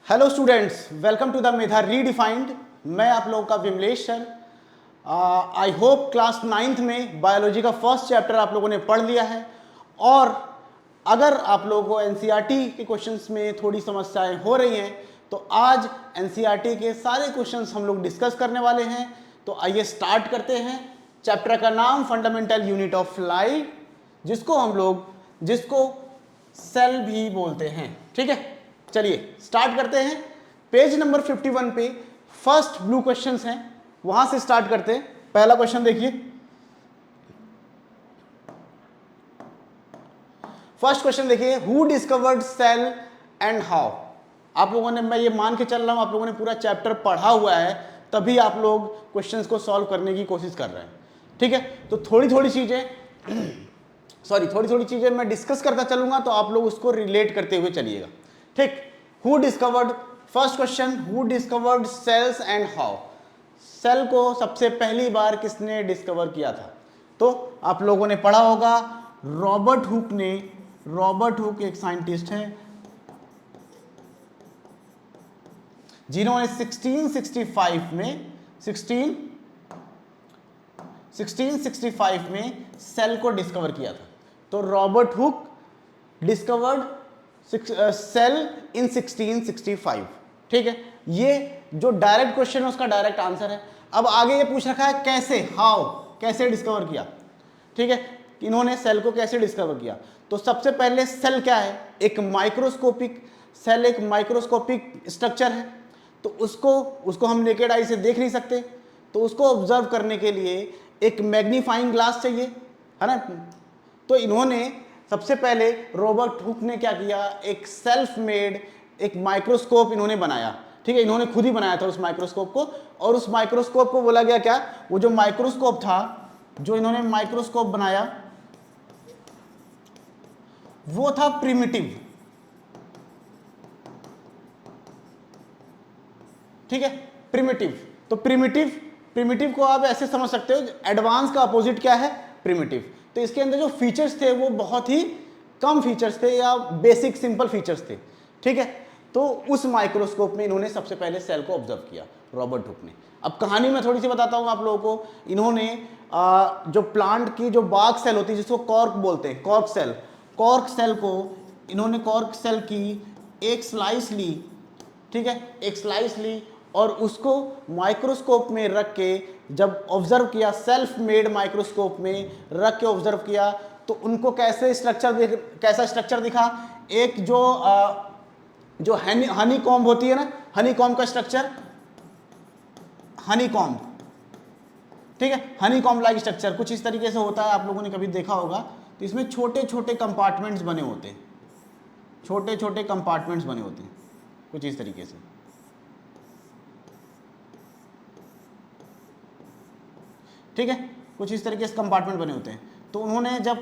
Hello students, welcome to the Medha redefined. मैं आप लोगों का Vimlesh sir. I hope class 9th में बायोलॉजी का फर्स्ट चैप्टर आप लोगों ने पढ़ लिया है। और अगर आप लोगों को एनसीईआरटी के क्वेश्चंस में थोड़ी समस्याएं हो रही हैं तो आज एनसीईआरटी के सारे क्वेश्चंस हम लोग डिस्कस करने वाले हैं। तो आइए स्टार्ट करते हैं। चैप्टर का नाम फंडामेंटल यूनिट ऑफ लाइफ, जिसको सेल भी बोलते हैं। ठीक है, चलिए स्टार्ट करते हैं। पेज नंबर 51 पे फर्स्ट ब्लू क्वेश्चंस हैं, वहां से स्टार्ट करते हैं। पहला क्वेश्चन देखिए। फर्स्ट क्वेश्चन देखिए, who discovered cell and how. आप लोगों ने, मैं ये मान के चल रहा हूं आप लोगों ने पूरा चैप्टर पढ़ा हुआ है, तभी आप लोग क्वेश्चंस को सॉल्व करने की कोशिश कर रहे हैं। ठीक है, तो थोड़ी थोड़ी चीजें मैं डिस्कस करता चलूंगा, तो आप लोग उसको रिलेट करते हुए चलिएगा। ठीक, who discovered, first question, who discovered cells and how. Cell को सबसे पहली बार किसने डिस्कवर किया था? तो आप लोगों ने पढ़ा होगा, रॉबर्ट हुक ने। रॉबर्ट हुक एक साइंटिस्ट है जिन्होंने 1665 में सेल को डिस्कवर किया था। तो रॉबर्ट हुक डिस्कवर्ड सेल इन 1665। ठीक है, ये जो डायरेक्ट क्वेश्चन है उसका डायरेक्ट आंसर है। अब आगे ये पूछ रखा है कैसे, हाउ, कैसे डिस्कवर किया। ठीक है, इन्होंने सेल को कैसे डिस्कवर किया। तो सबसे पहले सेल क्या है? एक माइक्रोस्कोपिक सेल, एक माइक्रोस्कोपिक स्ट्रक्चर है। तो उसको हम नेकेड आई से देख नहीं सकते, तो उसको ऑब्जर्व करने के लिए एक मैग्नीफाइंग ग्लास चाहिए, है ना। तो इन्होंने सबसे पहले, रॉबर्ट हुक ने क्या किया, एक सेल्फ मेड एक माइक्रोस्कोप इन्होंने बनाया। ठीक है, इन्होंने खुद ही बनाया था उस माइक्रोस्कोप को। और उस माइक्रोस्कोप को बोला गया क्या, वो जो माइक्रोस्कोप था, जो इन्होंने माइक्रोस्कोप बनाया, वो था प्रिमिटिव। ठीक है, प्रिमिटिव। तो प्रिमिटिव को आप ऐसे समझ सकते हो, एडवांस का अपोजिट क्या है? प्रिमिटिव। तो इसके अंदर जो फीचर्स थे वो बहुत ही कम फीचर्स थे, या बेसिक सिंपल फीचर्स थे। ठीक है, तो उस माइक्रोस्कोप में इन्होंने सबसे पहले सेल को ऑब्जर्व किया, रॉबर्ट हुक ने। अब कहानी मैं थोड़ी सी बताता हूं आप लोगों को। इन्होंने जो प्लांट की जो बाग सेल होती है, जिसको कॉर्क बोलते हैं, कॉर्क सेल को इन्होंने, कॉर्क सेल की एक स्लाइस ली। ठीक है, एक स्लाइस ली और उसको माइक्रोस्कोप में रख के जब ऑब्जर्व किया, सेल्फ मेड माइक्रोस्कोप में रख के ऑब्जर्व किया, तो उनको कैसा स्ट्रक्चर दिखा। एक जो हनी कॉम्ब होती है ना, हनी कॉम्ब का स्ट्रक्चर, हनी कॉम्ब। ठीक है, हनी कॉम्ब लाइक स्ट्रक्चर कुछ इस तरीके से होता है, आप लोगों ने कभी देखा होगा। तो इसमें छोटे छोटे कंपार्टमेंट्स बने होते हैं, कुछ इस तरीके से। ठीक है, कुछ इस तरीके से कंपार्टमेंट बने होते हैं। तो उन्होंने जब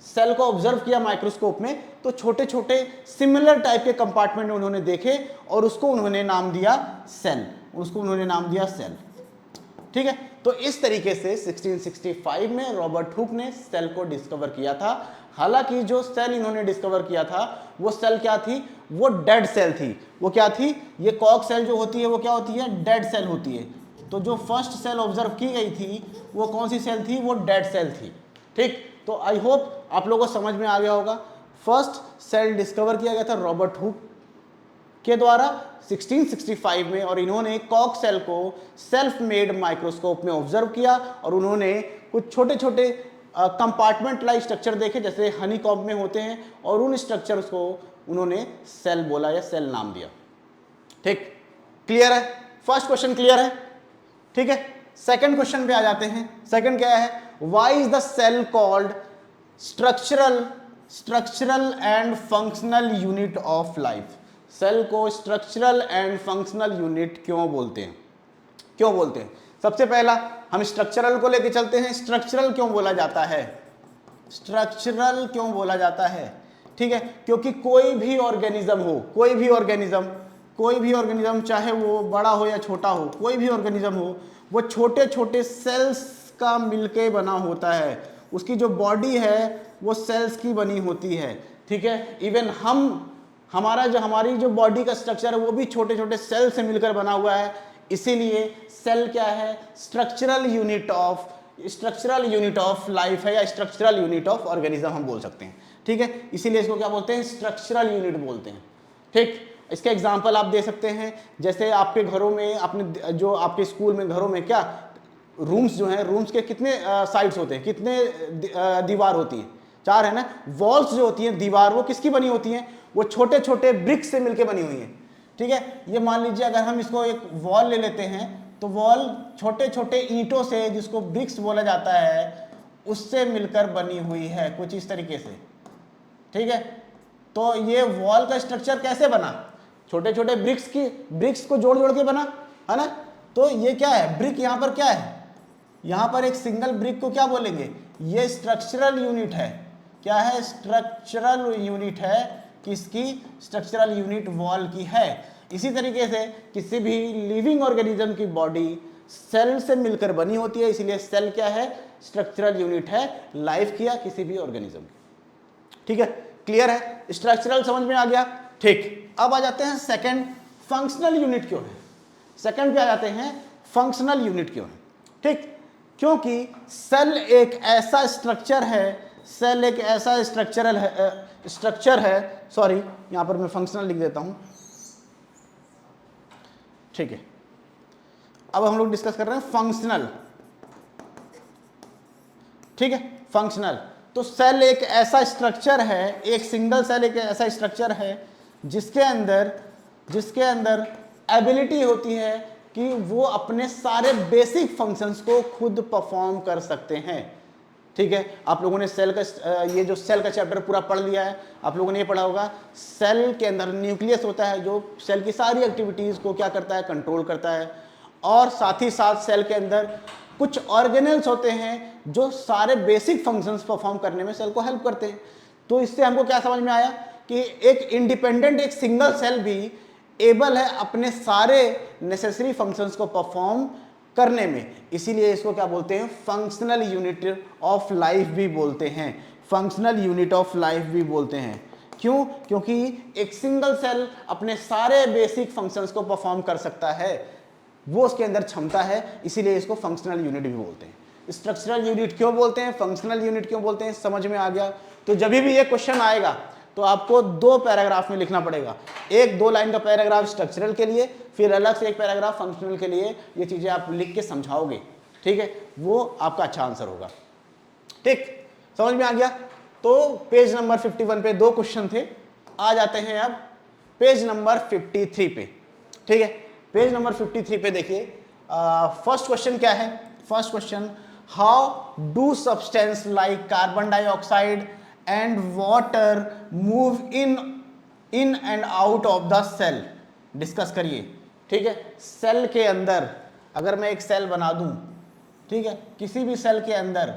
सेल को ऑब्जर्व किया माइक्रोस्कोप में, तो छोटे छोटे सिमिलर टाइप के कंपार्टमेंट उन्होंने देखे और उसको उन्होंने नाम दिया सेल। ठीक है, तो इस तरीके से 1665 में रॉबर्ट हुक ने सेल को डिस्कवर किया था। हालांकि जो सेल इन्होंने डिस्कवर किया था, वो सेल क्या थी? वो डेड सेल थी। वो क्या थी? ये कॉर्क सेल जो होती है वो क्या होती है? डेड सेल होती है। तो जो फर्स्ट सेल ऑब्जर्व की गई थी वो कौन सी सेल थी? वो डेड सेल थी। ठीक, तो आई होप आप लोगों को समझ में आ गया होगा। फर्स्ट सेल डिस्कवर किया गया था रॉबर्ट हुक के द्वारा 1665 में, और इन्होंने कॉर्क सेल को सेल्फ मेड माइक्रोस्कोप में ऑब्जर्व किया और उन्होंने कुछ छोटे छोटे कंपार्टमेंट लाइक स्ट्रक्चर देखे, जैसे हनी कॉम्ब में होते हैं, और उन स्ट्रक्चर्स को उन्होंने सेल बोला या सेल नाम दिया। ठीक, क्लियर है? फर्स्ट क्वेश्चन क्लियर है? ठीक है, सेकंड क्वेश्चन पे आ जाते हैं। सेकंड क्या है? Why is the cell called structural and functional unit of life. Cell को स्ट्रक्चरल एंड फंक्शनल यूनिट क्यों बोलते हैं? सबसे पहला हम स्ट्रक्चरल को लेके चलते हैं। स्ट्रक्चरल क्यों बोला जाता है? ठीक है, क्योंकि कोई भी ऑर्गेनिज्म चाहे वो बड़ा हो या छोटा हो, कोई भी ऑर्गेनिज्म हो, वो छोटे छोटे सेल्स का मिलके बना होता है। उसकी जो बॉडी है वो सेल्स की बनी होती है। ठीक है, इवन हम हमारी जो बॉडी का स्ट्रक्चर है वो भी छोटे छोटे सेल से मिलकर बना हुआ है, इसीलिए सेल क्या है, स्ट्रक्चरल यूनिट ऑफ लाइफ है, या स्ट्रक्चरल यूनिट ऑफ ऑर्गेनिज्म हम बोल सकते हैं, ठीक है। इसीलिए इसको क्या बोलते हैं, स्ट्रक्चरल यूनिट बोलते हैं, ठीक। इसके एग्जाम्पल आप दे सकते हैं, जैसे आपके घरों में, आपने जो आपके स्कूल में घरों में क्या रूम्स जो हैं, रूम्स के कितने साइड्स होते हैं, कितने दीवार होती है, 4 है ना। वॉल्स जो होती हैं, दीवार, वो किसकी बनी होती हैं, वो छोटे छोटे ब्रिक्स से मिलकर बनी हुई हैं, ठीक है। ये मान लीजिए अगर हम इसको एक वॉल ले लेते हैं, तो वॉल छोटे छोटे ईंटों से, जिसको ब्रिक्स बोला जाता है, उससे मिलकर बनी हुई है कुछ इस तरीके से, ठीक है। तो ये वॉल का स्ट्रक्चर कैसे बना, छोटे छोटे ब्रिक्स को जोड़ जोड़ के बना, है ना। तो ये क्या है, ब्रिक, यहाँ पर क्या है, यहाँ पर एक सिंगल ब्रिक को क्या बोलेंगे, ये स्ट्रक्चरल यूनिट है, क्या है, स्ट्रक्चरल यूनिट है, किसकी, स्ट्रक्चरल यूनिट वॉल की है। इसी तरीके से किसी भी लिविंग ऑर्गेनिज्म की बॉडी सेल से मिलकर बनी होती है, इसीलिए सेल क्या है, स्ट्रक्चरल यूनिट है लाइफ की या किसी भी ऑर्गेनिज्म की, ठीक है। क्लियर है, स्ट्रक्चरल समझ में आ गया, ठीक। अब आ जाते हैं सेकंड, फंक्शनल यूनिट क्यों है, सेकंड पे आ जाते हैं, फंक्शनल यूनिट क्यों है, ठीक। क्योंकि सेल एक ऐसा स्ट्रक्चर है, सेल एक ऐसा स्ट्रक्चर है, सॉरी यहां पर मैं फंक्शनल लिख देता हूं, ठीक है। अब हम लोग डिस्कस कर रहे हैं फंक्शनल, ठीक है, फंक्शनल। तो सेल एक ऐसा स्ट्रक्चर है, एक सिंगल सेल एक ऐसा स्ट्रक्चर है जिसके अंदर एबिलिटी होती है कि वो अपने सारे बेसिक फंक्शंस को खुद परफॉर्म कर सकते हैं, ठीक है। आप लोगों ने सेल का ये जो सेल का चैप्टर पूरा पढ़ लिया है, आप लोगों ने ये पढ़ा होगा, सेल के अंदर न्यूक्लियस होता है जो सेल की सारी एक्टिविटीज़ को क्या करता है, कंट्रोल करता है, और साथ ही साथ सेल के अंदर कुछ ऑर्गेनेल्स होते हैं जो सारे बेसिक फंक्शंस परफॉर्म करने में सेल को हेल्प करते हैं। तो इससे हमको क्या समझ में आया कि एक इंडिपेंडेंट, एक सिंगल सेल भी एबल है अपने सारे नेसेसरी फंक्शंस को परफॉर्म करने में, इसीलिए इसको क्या बोलते हैं, फंक्शनल यूनिट ऑफ लाइफ भी बोलते हैं, फंक्शनल यूनिट ऑफ लाइफ भी बोलते हैं। क्यों, क्योंकि एक सिंगल सेल अपने सारे बेसिक फंक्शंस को परफॉर्म कर सकता है, वो उसके अंदर क्षमता है, इसीलिए इसको फंक्शनल यूनिट भी बोलते हैं। स्ट्रक्चरल यूनिट क्यों बोलते हैं, फंक्शनल यूनिट क्यों बोलते हैं, समझ में आ गया। तो जब भी ये क्वेश्चन आएगा तो आपको 2 पैराग्राफ में लिखना पड़ेगा, एक 2 लाइन का पैराग्राफ स्ट्रक्चरल के लिए, फिर अलग से एक पैराग्राफ फंक्शनल के लिए। ये चीजें आप लिख के समझाओगे, ठीक है, वो आपका अच्छा आंसर होगा, ठीक, समझ में आ गया। तो पेज नंबर 51 पे 2 क्वेश्चन थे, आ जाते हैं अब पेज नंबर 53 पे, ठीक है। पेज नंबर 53 पे देखिए, फर्स्ट क्वेश्चन क्या है, first question, how do substance like carbon dioxide and water move in and out of the cell, discuss करिए, ठीक है। सेल के अंदर अगर मैं एक सेल बना दूं, ठीक है, किसी भी सेल के अंदर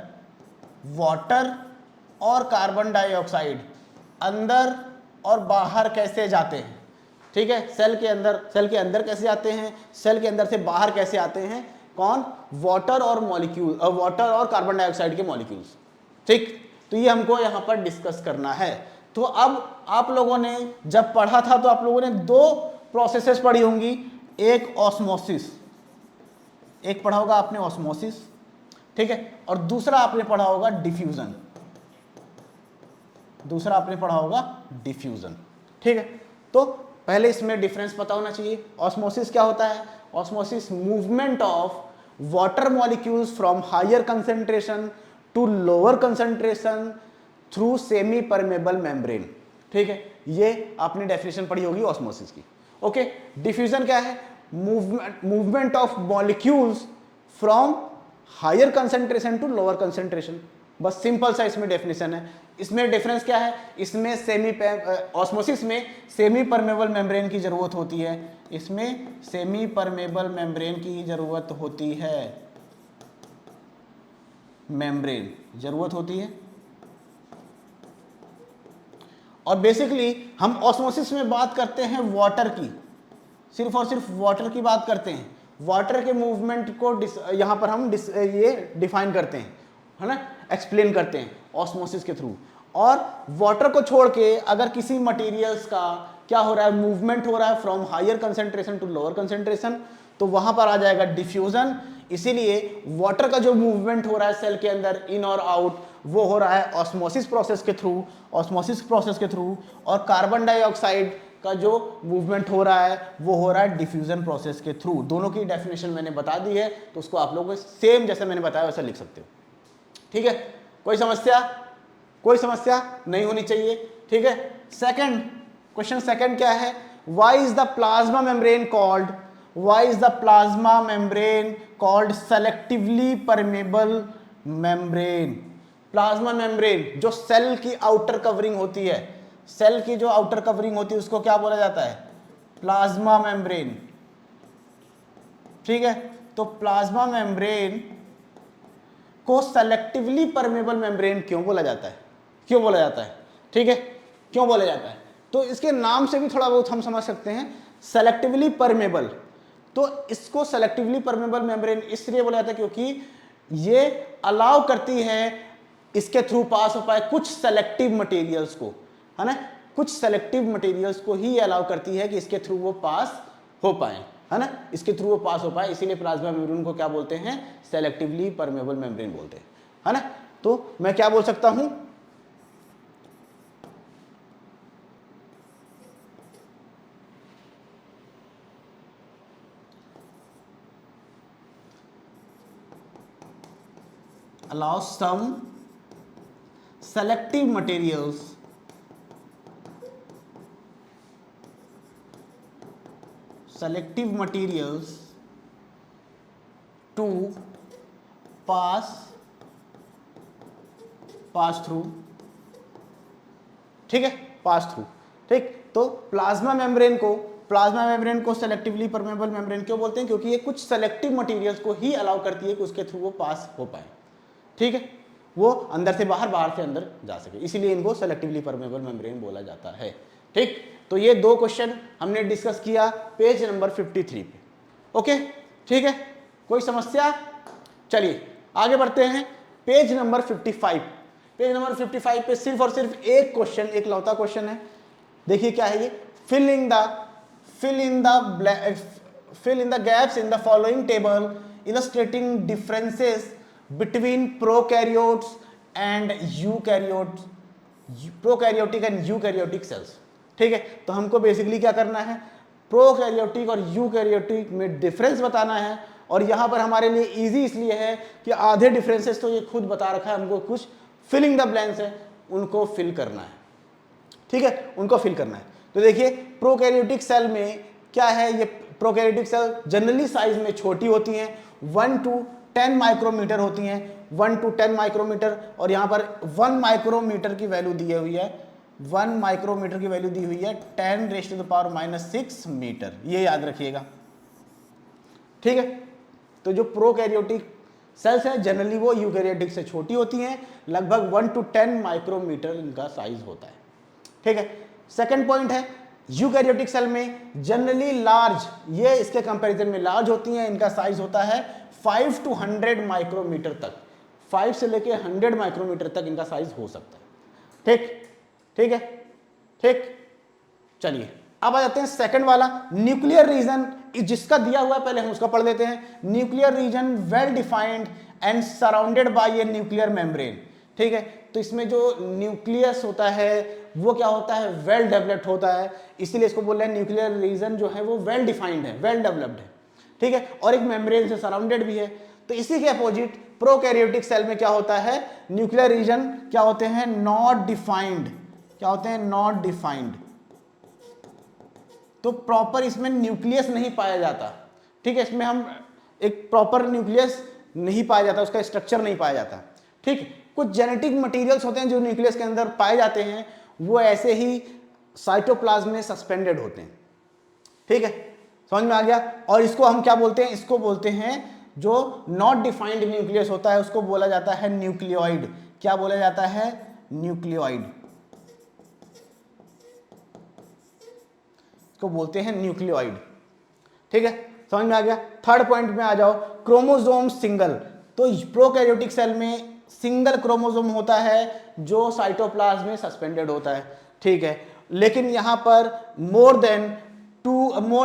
वाटर और कार्बन डाइऑक्साइड अंदर और बाहर कैसे जाते हैं, ठीक है, सेल के अंदर कैसे जाते हैं, सेल के अंदर से बाहर कैसे आते हैं, कौन, वाटर और कार्बन डाइऑक्साइड के मॉलिक्यूल्स, ठीक। तो ये हमको यहाँ पर डिस्कस करना है। तो अब आप लोगों ने जब पढ़ा था तो आप लोगों ने 2 प्रोसेसेस पढ़ी होंगी, एक ऑस्मोसिस, एक पढ़ा होगा आपने ऑस्मोसिस, ठीक है, और दूसरा आपने पढ़ा होगा डिफ्यूजन, ठीक है। तो पहले इसमें डिफरेंस पता होना चाहिए। ऑस्मोसिस क्या होता है, osmosis movement of water molecules from higher concentration to lower concentration through semi permeable membrane, ठीक है, ये आपने डेफिनेशन पढ़ी होगी ऑस्मोसिस की, ओके। डिफ्यूजन क्या है, movement of molecules from higher concentration to lower concentration, बस सिंपल सा इसमें डेफिनेशन है। इसमें डिफरेंस क्या है, इसमें ऑस्मोसिस में सेमी परमेबल मेम्ब्रेन की जरूरत होती है, इसमें सेमी परमेबल मेम्ब्रेन की जरूरत होती है, मेम्ब्रेन जरूरत होती है। और बेसिकली हम ऑस्मोसिस में बात करते हैं वाटर की, सिर्फ और सिर्फ वाटर की बात करते हैं, वाटर के मूवमेंट को यहां पर हम ये डिफाइन करते हैं, है ना, एक्सप्लेन करते हैं ऑस्मोसिस के थ्रू। और वाटर को छोड़ के अगर किसी मटेरियल्स का क्या हो रहा है, मूवमेंट हो रहा है from higher concentration to lower concentration, तो वहां पर आ जाएगा डिफ्यूजन। इसीलिए वाटर का जो मूवमेंट हो रहा है सेल के अंदर इन और आउट, वो हो रहा है ऑस्मोसिस प्रोसेस के थ्रू, ऑस्मोसिस प्रोसेस के थ्रू। और कार्बन डाइऑक्साइड का जो मूवमेंट हो रहा है वो हो रहा है डिफ्यूजन प्रोसेस के थ्रू। दोनों की डेफिनेशन मैंने बता दी है, तो उसको आप लोग सेम जैसे मैंने बताया वैसा लिख सकते हो। ठीक है, कोई समस्या? कोई समस्या नहीं होनी चाहिए। ठीक है, सेकंड क्वेश्चन, सेकंड क्या है, why is the plasma membrane called, why is the plasma membrane called selectively permeable membrane. Plasma membrane जो सेल की आउटर कवरिंग होती है, सेल की जो आउटर कवरिंग होती है उसको क्या बोला जाता है, प्लाज्मा मेम्ब्रेन। ठीक है, तो प्लाज्मा मेम्ब्रेन को सेलेक्टिवली परमेबल मेम्ब्रेन क्यों बोला जाता है, क्यों बोला जाता है? ठीक है, क्यों बोला जाता है? तो इसके नाम से भी थोड़ा बहुत हम समझ सकते हैं, सेलेक्टिवली परमेबल। तो इसको सेलेक्टिवली परमेबल मेम्ब्रेन इसलिए बोला जाता है क्योंकि ये अलाउ करती है इसके थ्रू पास हो पाए कुछ सेलेक्टिव मटेरियल्स को, है ना, कुछ सेलेक्टिव मटेरियल्स को ही अलाउ करती है कि इसके थ्रू वो पास हो पाए, है ना, इसके थ्रू वो पास हो पाए। इसीलिए प्लाज्मा मेम्ब्रेन को क्या बोलते हैं, सेलेक्टिवली परमेबल मेम्ब्रेन बोलते हैं, है ना। तो मैं क्या बोल सकता हूं, allows some selective materials to pass through। ठीक है, पास थ्रू। ठीक, तो प्लाज्मा मेम्ब्रेन को सेलेक्टिवली परमेबल मेम्ब्रेन क्यों बोलते हैं, क्योंकि ये कुछ सेलेक्टिव मटेरियल्स को ही अलाउ करती है कि उसके थ्रू वो पास हो पाए। ठीक है, वो अंदर से बाहर, बाहर से अंदर जा सके, इसीलिए इनको सेलेक्टिवली परमेबल मेम्ब्रेन बोला जाता है। ठीक, तो ये दो क्वेश्चन हमने डिस्कस किया पेज नंबर 53 पे। ओके, ठीक है, कोई समस्या? चलिए आगे बढ़ते हैं, पेज नंबर 55। पेज नंबर 55 पे सिर्फ और सिर्फ एक क्वेश्चन, एक लौता क्वेश्चन है। देखिए क्या है ये, fill in the gaps in the following table illustrating differences between prokaryotes and eukaryotes, prokaryotic and eukaryotic cells. ठीक है, तो हमको बेसिकली क्या करना है, प्रोकैरियोटिक और यूकैरियोटिक में डिफरेंस बताना है। और यहां पर हमारे लिए इजी इसलिए है कि आधे डिफरेंसेस तो ये खुद बता रखा है, हमको कुछ फिलिंग द ब्लैंक्स है उनको फिल करना है। ठीक है, उनको फिल करना है। तो देखिए प्रोकैरियोटिक सेल में क्या है, ये प्रोकैरियोटिक सेल जनरली साइज में छोटी होती हैं, 1 to 10 माइक्रोमीटर होती हैं, 1 to 10 माइक्रोमीटर। और यहाँ पर 1 माइक्रोमीटर की वैल्यू दी हुई है, 1 माइक्रोमीटर की वैल्यू दी हुई है 10⁻⁻⁶ मीटर, ये याद रखिएगा। ठीक है, तो जो प्रोकैरियोटिक सेल्स हैं जनरली वो यूकैरियोटिक से छोटी होती हैं, लगभग 1 to 10 माइक्रोमीटर इनका साइज होता है। ठीक है, सेकंड पॉइंट है, यूकैरियोटिक सेल में जनरली लार्ज, ये इसके कंपैरिजन में लार्ज होती हैं, इनका साइज होता है 5 to 100 माइक्रोमीटर तक, 5 से लेके 100 माइक्रोमीटर तक इनका साइज हो सकता है। ठीक, ठीक है, ठीक। चलिए अब आ जाते हैं सेकंड वाला, न्यूक्लियर रीजन, जिसका दिया हुआ है पहले हम उसका पढ़ लेते हैं। Nuclear region well defined and surrounded by a nuclear membrane. ठीक है, तो इसमें जो न्यूक्लियस होता है वो क्या होता है, वेल डेवलप्ड होता है, इसीलिए इसको बोल रहे हैं न्यूक्लियर रीजन जो है वो वेल डिफाइंड है, वेल डेवलप्ड है। ठीक है, और एक मेम्ब्रेन से सराउंडेड भी है। तो इसी के अपोजिट प्रोकैरियोटिक सेल में क्या होता है, न्यूक्लियर रीजन क्या होते हैं, नॉट डिफाइंड। क्या होते हैं, नॉट डिफाइंड। तो प्रॉपर इसमें न्यूक्लियस नहीं पाया जाता। ठीक है, इसमें हम एक प्रॉपर न्यूक्लियस नहीं पाया जाता, उसका स्ट्रक्चर नहीं पाया जाता। ठीक, कुछ जेनेटिक मटेरियल्स होते हैं जो न्यूक्लियस के अंदर पाए जाते हैं, वो ऐसे ही साइटोप्लाज्म में सस्पेंडेड होते हैं। ठीक है, समझ में आ गया। और इसको हम क्या बोलते हैं, इसको बोलते हैं जो नॉट डिफाइंड न्यूक्लियस होता है उसको बोला जाता है न्यूक्लियोइड। क्या बोला जाता है, न्यूक्लियोइड को बोलते हैं न्यूक्लियोइड। ठीक है, समझ में आ गया। थर्ड पॉइंट में आ जाओ, क्रोमोसोम सिंगल। तो प्रोकैरियोटिक सेल में सिंगल क्रोमोसोम होता है जो साइटोप्लाज्म में सस्पेंडेड होता है, ठीक है। लेकिन यहाँ पर मोर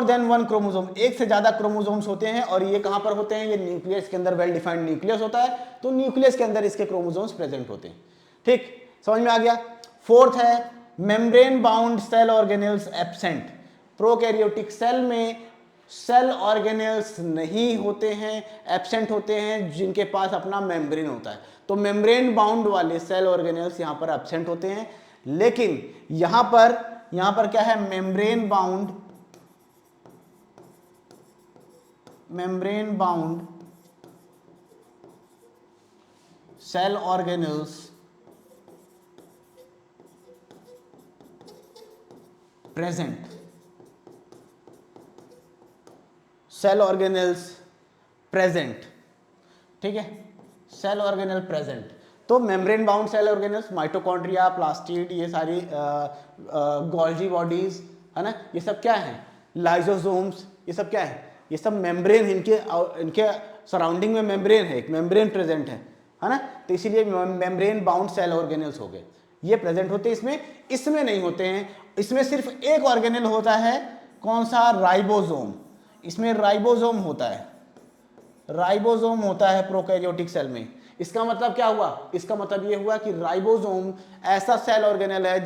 देन वन क्रोमोसोम, एक से ज्यादा क्रोमोसोम्स होते हैं, और ये कहाँ पर होते हैं, ये न्यूक्लियस के अंदर वेल डिफाइंड न्यूक्लियस होता है, तो न्यूक्लियस के अंदर इसके क्रोमोसोम्स प्रेजेंट होते हैं, ठीक, समझ में आ गया। फोर्थ है membrane bound cell organelles absent. Prokaryotic cell में सेल ऑर्गेनेल्स नहीं होते हैं, एब्सेंट होते हैं, जिनके पास अपना मेम्ब्रेन होता है। तो मेम्ब्रेन बाउंड वाले सेल ऑर्गेनेल्स यहां पर एब्सेंट होते हैं। लेकिन यहां पर क्या है, membrane bound cell organelles present, cell organelles present, ठीक है, सेल ऑर्गेनेल प्रेजेंट। तो membrane bound cell organelles, mitochondria, plastid, ये सारी गोल्जी बॉडीज है ना, ये सब क्या है, लाइजोसोम्स, ये सब क्या है, ये सब मेम्ब्रेन, इनके सराउंडिंग में मेम्ब्रेन है, एक मेम्ब्रेन प्रेजेंट है ना, तो इसीलिए मेम्ब्रेन बाउंड सेल ऑर्गेनेल्स हो गए, ये प्रेजेंट होते हैं। इसमें नहीं होते हैं, इसमें सिर्फ एक ऑर्गेनेल होता है, कौन सा, राइबोसोम। इसमें राइबोसोम होता है प्रोकैरियोटिक सेल में। इसका मतलब क्या हुआ, इसका मतलब ये हुआ कि राइबोसोम ऐसा सेल ऑर्गेनेल है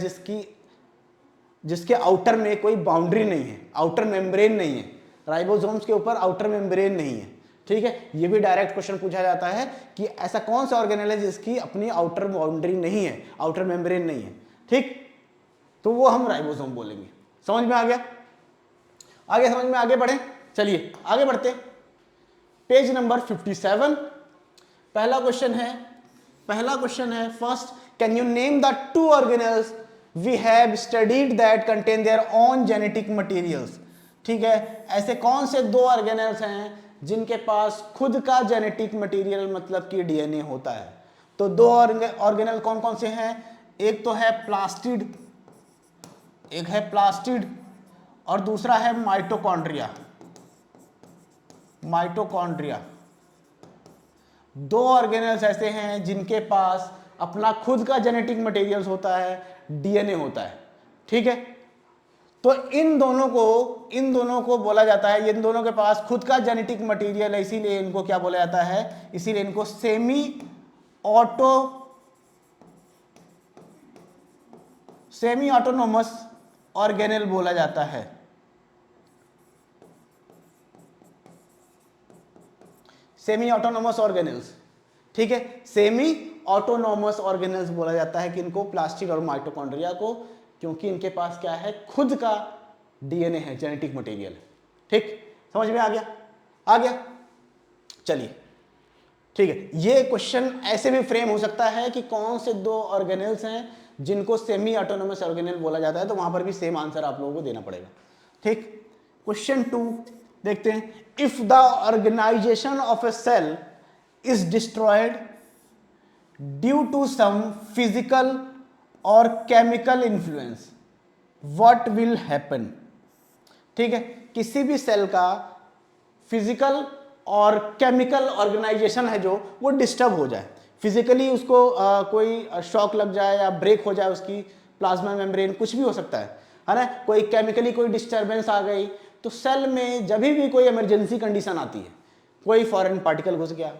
जिसके आउटर में कोई बाउंड्री नहीं है, आउटर मेम्ब्रेन नहीं है, राइबोसोम्स के ऊपर आउटर मेम्ब्रेन नहीं है, ठीक है। ये भी डायरेक्ट क्वेश्चन पूछा जाता है कि ऐसा कौन सा ऑर्गेनेल है जिसकी अपनी आउटर बाउंड्री नहीं है, आउटर मेम्ब्रेन नहीं है, ठीक, तो वो हम राइबोसोम बोलेंगे। समझ में आ गया, समझ में आगे बढ़े, चलिए आगे बढ़ते। पेज नंबर 57, पहला क्वेश्चन है first, can you name the two organelles we have studied that contain their own genetic materials. ठीक है, ऐसे कौन से दो ऑर्गेनेल्स हैं जिनके पास खुद का जेनेटिक मटेरियल मतलब कि डीएनए होता है। तो दो ऑर्गेनेल कौन कौन से हैं, एक तो है प्लास्टिड, और दूसरा है माइटोकॉन्ड्रिया। दो ऑर्गेनेल्स ऐसे हैं जिनके पास अपना खुद का जेनेटिक मटेरियल्स होता है, डीएनए होता है, ठीक है। तो इन दोनों को बोला जाता है, इन दोनों के पास खुद का जेनेटिक मटेरियल है, इसीलिए इनको क्या बोला जाता है, इसीलिए इनको सेमी ऑटोनोमस ऑर्गेनेल बोला जाता है। सेमी ऑटोनोमस ऑर्गेनेल्स, ठीक है, सेमी ऑटोनोमस ऑर्गेनेल्स बोला जाता है कि इनको, प्लास्टिड और माइटोकॉन्ड्रिया को, क्योंकि इनके पास क्या है, खुद का डीएनए है, जेनेटिक मटेरियल, ठीक, समझ में आ गया। चलिए ठीक है, ये क्वेश्चन ऐसे भी फ्रेम हो सकता है कि कौन से दो ऑर्गेनेल्स हैं जिनको सेमी ऑटोनोमस ऑर्गेनेल बोला जाता है, तो वहां पर भी सेम आंसर आप लोगों को देना पड़ेगा, ठीक। क्वेश्चन 2 देखते हैं, if the organisation of a cell is destroyed due to some physical और chemical influence, what will happen. ठीक है, किसी भी सेल का फिजिकल और केमिकल ऑर्गेनाइजेशन है जो, वो डिस्टर्ब हो जाए, फिजिकली उसको कोई शॉक लग जाए या ब्रेक हो जाए उसकी प्लाज्मा मेम्ब्रेन, कुछ भी हो सकता है ना, कोई केमिकली कोई डिस्टर्बेंस आ गई, तो सेल में जब भी कोई इमरजेंसी कंडीशन आती है, कोई फॉरेन पार्टिकल घुस गया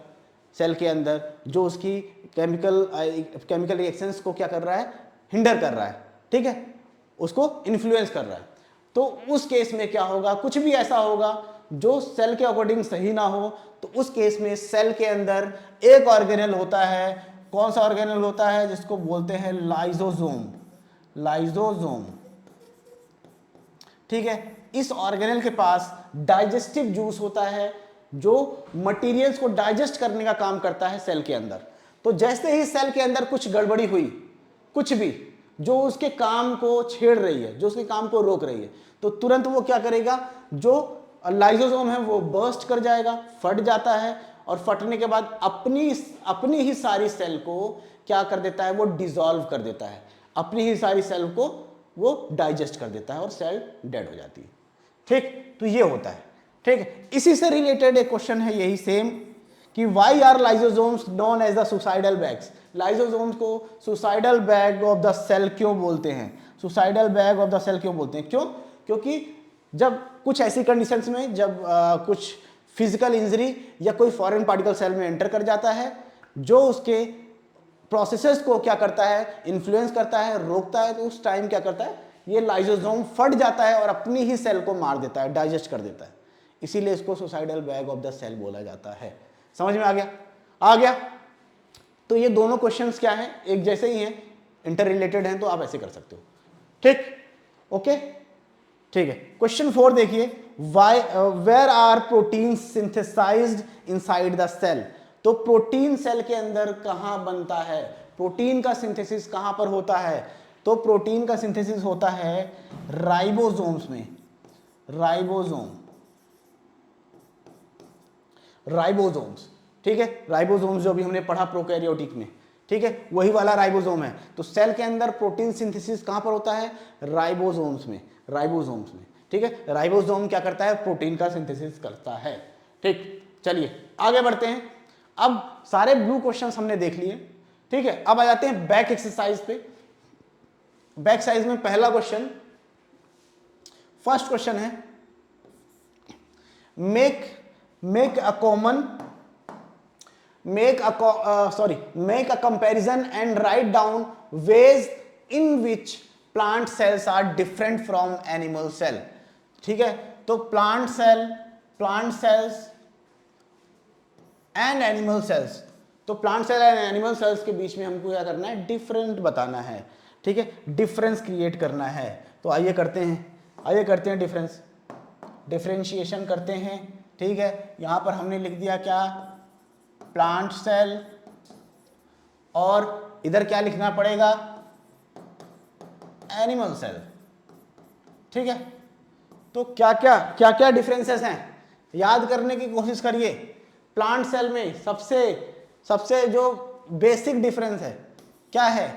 सेल के अंदर जो उसकी केमिकल रिएक्शंस को क्या कर रहा है, हिंडर कर रहा है, ठीक है, उसको इन्फ्लुएंस कर रहा है, तो उस केस में क्या होगा, कुछ भी ऐसा होगा जो सेल के अकॉर्डिंग सही ना हो, तो उस केस में सेल के अंदर एक ऑर्गेनेल होता है, कौन सा ऑर्गेनेल होता है, जिसको बोलते हैं लाइजोसोम, ठीक है। इस ऑर्गेनेल के पास डाइजेस्टिव जूस होता है जो मटेरियल्स को डाइजेस्ट करने का काम करता है सेल के अंदर। तो जैसे ही सेल के अंदर कुछ गड़बड़ी हुई, कुछ भी जो उसके काम को छेड़ रही है, जो उसके काम को रोक रही है, तो तुरंत वो क्या करेगा, जो लाइसोसोम है वो बर्स्ट कर जाएगा, फट जाता है, और फटने के बाद अपनी ही सारी सेल को क्या कर देता है, वो डिसॉल्व कर देता है, अपनी ही सारी सेल को वो डाइजेस्ट कर देता है और सेल डेड हो जाती है, ठीक। तो ये होता है, ठीक है। इसी से रिलेटेड एक क्वेश्चन है, यही सेम, कि why are lysosomes known as the suicidal bags, lysosomes को suicidal bag of the cell क्यों बोलते हैं, suicidal bag of the cell क्यों बोलते हैं, क्यों? क्योंकि जब कुछ ऐसी कंडीशंस में जब कुछ फिजिकल इंजरी या कोई फॉरेन पार्टिकल सेल में एंटर कर जाता है, जो उसके प्रोसेसेस को क्या करता है, इन्फ्लुएंस करता है, रोकता है, तो उस टाइम क्या करता है, ये लाइसोसोम फट जाता है और अपनी ही सेल को मार देता है, डाइजेस्ट कर देता है, इसीलिए इसको suicidal bag of the cell बोला जाता है। समझ में आ गया? आ गया। तो ये दोनों क्वेश्चंस क्या हैं, एक जैसे ही हैं, इंटर रिलेटेड हैं, तो आप ऐसे कर सकते हो। ठीक, ओके, ठीक है। क्वेश्चन 4 देखिए, where are protein synthesized inside the cell, तो प्रोटीन सेल के अंदर कहां बनता है, प्रोटीन का सिंथेसिस कहां पर होता है, तो प्रोटीन का सिंथेसिस होता है राइबोसोम्स में, राइबोसोम्स, ठीक है, राइबोसोम्स जो अभी हमने पढ़ा प्रोकैरियोटिक में, ठीक है, वही वाला राइबोसोम है। तो सेल के अंदर प्रोटीन सिंथेसिस कहां पर होता है, राइबोसोम्स में, ठीक है। राइबोसोम क्या करता है, प्रोटीन का सिंथेसिस करता है। ठीक, चलिए आगे बढ़ते हैं। अब सारे ब्लू क्वेश्चंस हमने देख लिए, ठीक है। अब आ जाते हैं बैक एक्सरसाइज पे। बैक एक्सरसाइज में पहला क्वेश्चन, फर्स्ट क्वेश्चन है, make a comparison and write down ways in which plant cells are different from animal cell। ठीक है, तो plant cells and animal cells, तो plant cell and animal cells के बीच में हमको क्या करना है, डिफरेंट बताना है, ठीक है, डिफरेंस क्रिएट करना है। तो आइए करते हैं डिफरेंशिएशन करते हैं, ठीक है। यहां पर हमने लिख दिया क्या, प्लांट सेल, और इधर क्या लिखना पड़ेगा, एनिमल सेल, ठीक है। तो क्या क्या डिफरेंसेस हैं, याद करने की कोशिश करिए। प्लांट सेल में सबसे जो बेसिक डिफरेंस है क्या है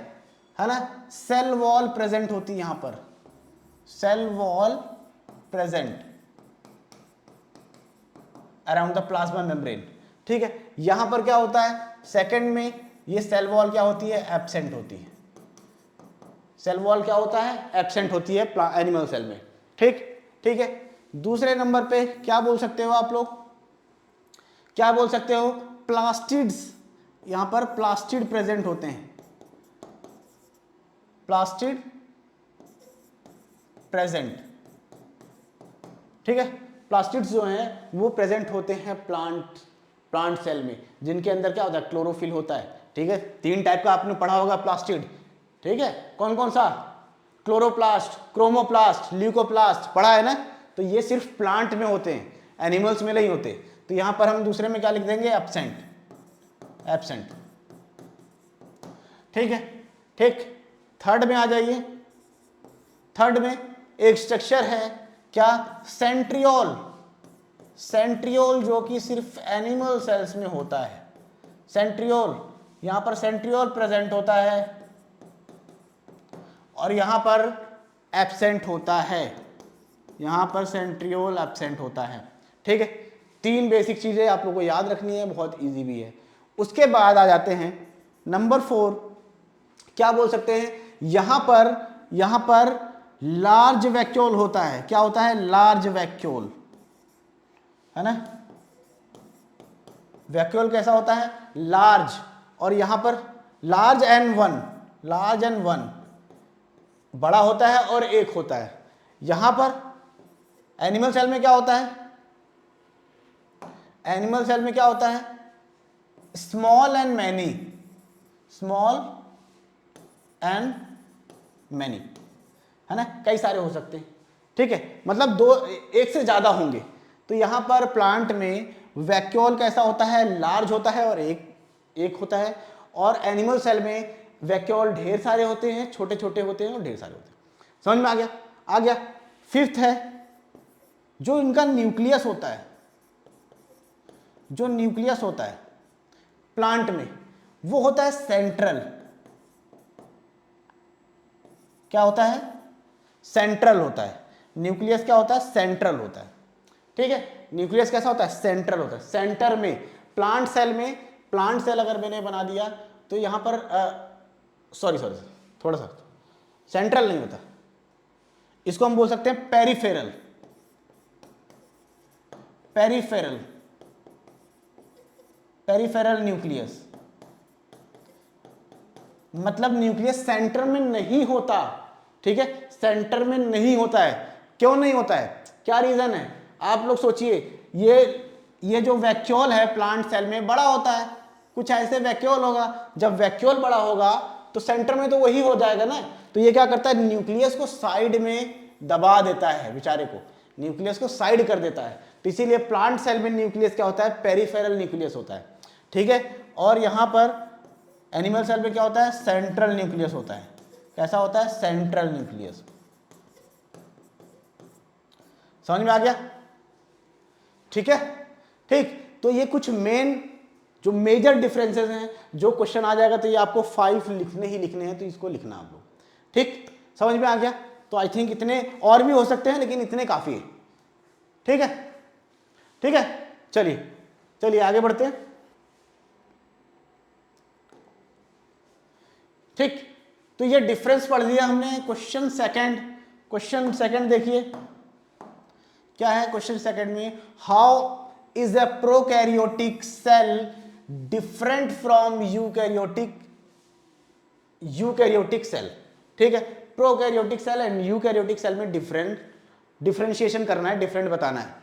ना, सेल वॉल प्रेजेंट होती है, यहां पर cell wall present around the plasma membrane, ठीक है। यहां पर क्या होता है, सेकंड में ये सेल वॉल क्या होती है, एब्सेंट होती है, सेल वॉल क्या होता है, एब्सेंट होती है एनिमल सेल में, ठीक है। दूसरे नंबर पे क्या बोल सकते हो आप लोग, क्या बोल सकते हो, प्लास्टिड्स, यहां पर प्लास्टिड प्रेजेंट होते हैं, प्लास्टिड प्रेजेंट, ठीक है। प्लास्टिड्स जो हैं वो प्रेजेंट होते हैं प्लांट सेल में, जिनके अंदर क्या होता है, क्लोरोफिल होता है, ठीक है। 3 टाइप का आपने पढ़ा होगा प्लास्टिड, ठीक है, कौन कौन सा, क्लोरोप्लास्ट, क्रोमोप्लास्ट, ल्यूकोप्लास्ट, पढ़ा है ना। तो ये सिर्फ प्लांट में होते हैं, एनिमल्स में नहीं होते। तो यहां पर हम दूसरे में क्या लिख देंगे, एब्सेंट, ठीक है, ठीक। थर्ड में आ जाइए, थर्ड में एक स्ट्रक्चर है क्या, सेंट्रियोल, जो कि सिर्फ एनिमल सेल्स में होता है, सेंट्रियोल, यहां पर सेंट्रियोल प्रेजेंट होता है और यहां पर एब्सेंट होता है, यहां पर सेंट्रियोल एब्सेंट होता है, ठीक है। 3 बेसिक चीजें आप लोगों को याद रखनी है, बहुत इजी भी है। उसके बाद आ जाते हैं नंबर 4, क्या बोल सकते हैं, यहां पर लार्ज वैक्यूल होता है, क्या होता है, लार्ज वैक्यूल, है ना। वैक्यूल कैसा होता है, लार्ज, और यहां पर लार्ज एंड वन, बड़ा होता है और एक होता है। यहां पर एनिमल सेल में क्या होता है, एनिमल सेल में क्या होता है, स्मॉल एंड मैनी, है ना, कई सारे हो सकते हैं, ठीक है, मतलब 2 एक से ज्यादा होंगे। तो यहां पर प्लांट में वैक्यूल कैसा होता है, लार्ज होता है और एक होता है, और एनिमल सेल में वैक्यूल ढेर सारे होते हैं, छोटे छोटे होते हैं और ढेर सारे होते हैं। समझ में आ गया। 5th है, जो इनका न्यूक्लियस होता है, जो न्यूक्लियस होता है प्लांट में, वो होता है सेंट्रल, क्या होता है, सेंट्रल होता है। न्यूक्लियस क्या होता है, सेंट्रल होता है, ठीक है। न्यूक्लियस कैसा होता है, सेंट्रल होता है, सेंटर में प्लांट सेल अगर मैंने बना दिया तो यहां पर सॉरी थोड़ा सा सेंट्रल नहीं होता, इसको हम बोल सकते हैं पेरिफेरल। पेरिफेरल न्यूक्लियस, मतलब न्यूक्लियस सेंटर में नहीं होता, ठीक है, सेंटर में नहीं होता है। क्यों नहीं होता है, क्या रीजन है? आप लोग सोचिए, ये जो वैक्यूल है प्लांट सेल में बड़ा होता है, कुछ ऐसे वैक्यूल होगा, जब वैक्यूल बड़ा होगा तो सेंटर में तो वही हो जाएगा ना, तो ये क्या करता है, न्यूक्लियस को साइड में दबा देता है, बेचारे को न्यूक्लियस को साइड कर देता है। तो इसीलिए प्लांट सेल में न्यूक्लियस क्या होता है, पेरिफेरल न्यूक्लियस होता है, ठीक है। और यहां पर एनिमल सेल में क्या होता है, सेंट्रल न्यूक्लियस होता है। कैसा होता है, सेंट्रल न्यूक्लियस। समझ में आ गया, ठीक है, ठीक। तो ये कुछ मेन जो मेजर डिफरेंसेस हैं, जो क्वेश्चन आ जाएगा तो ये आपको 5 लिखने हैं, तो इसको लिखना आप लोग, ठीक, समझ में आ गया। तो आई थिंक इतने और भी हो सकते हैं, लेकिन इतने काफी है, ठीक है, ठीक है। चलिए आगे बढ़ते हैं, ठीक। तो ये डिफरेंस पढ़ लिया हमने। क्वेश्चन सेकंड देखिए क्या है। क्वेश्चन सेकंड में, how is a prokaryotic cell different from eukaryotic cell, ठीक है। Prokaryotic cell and eukaryotic cell में डिफरेंशिएशन करना है, डिफरेंट बताना है,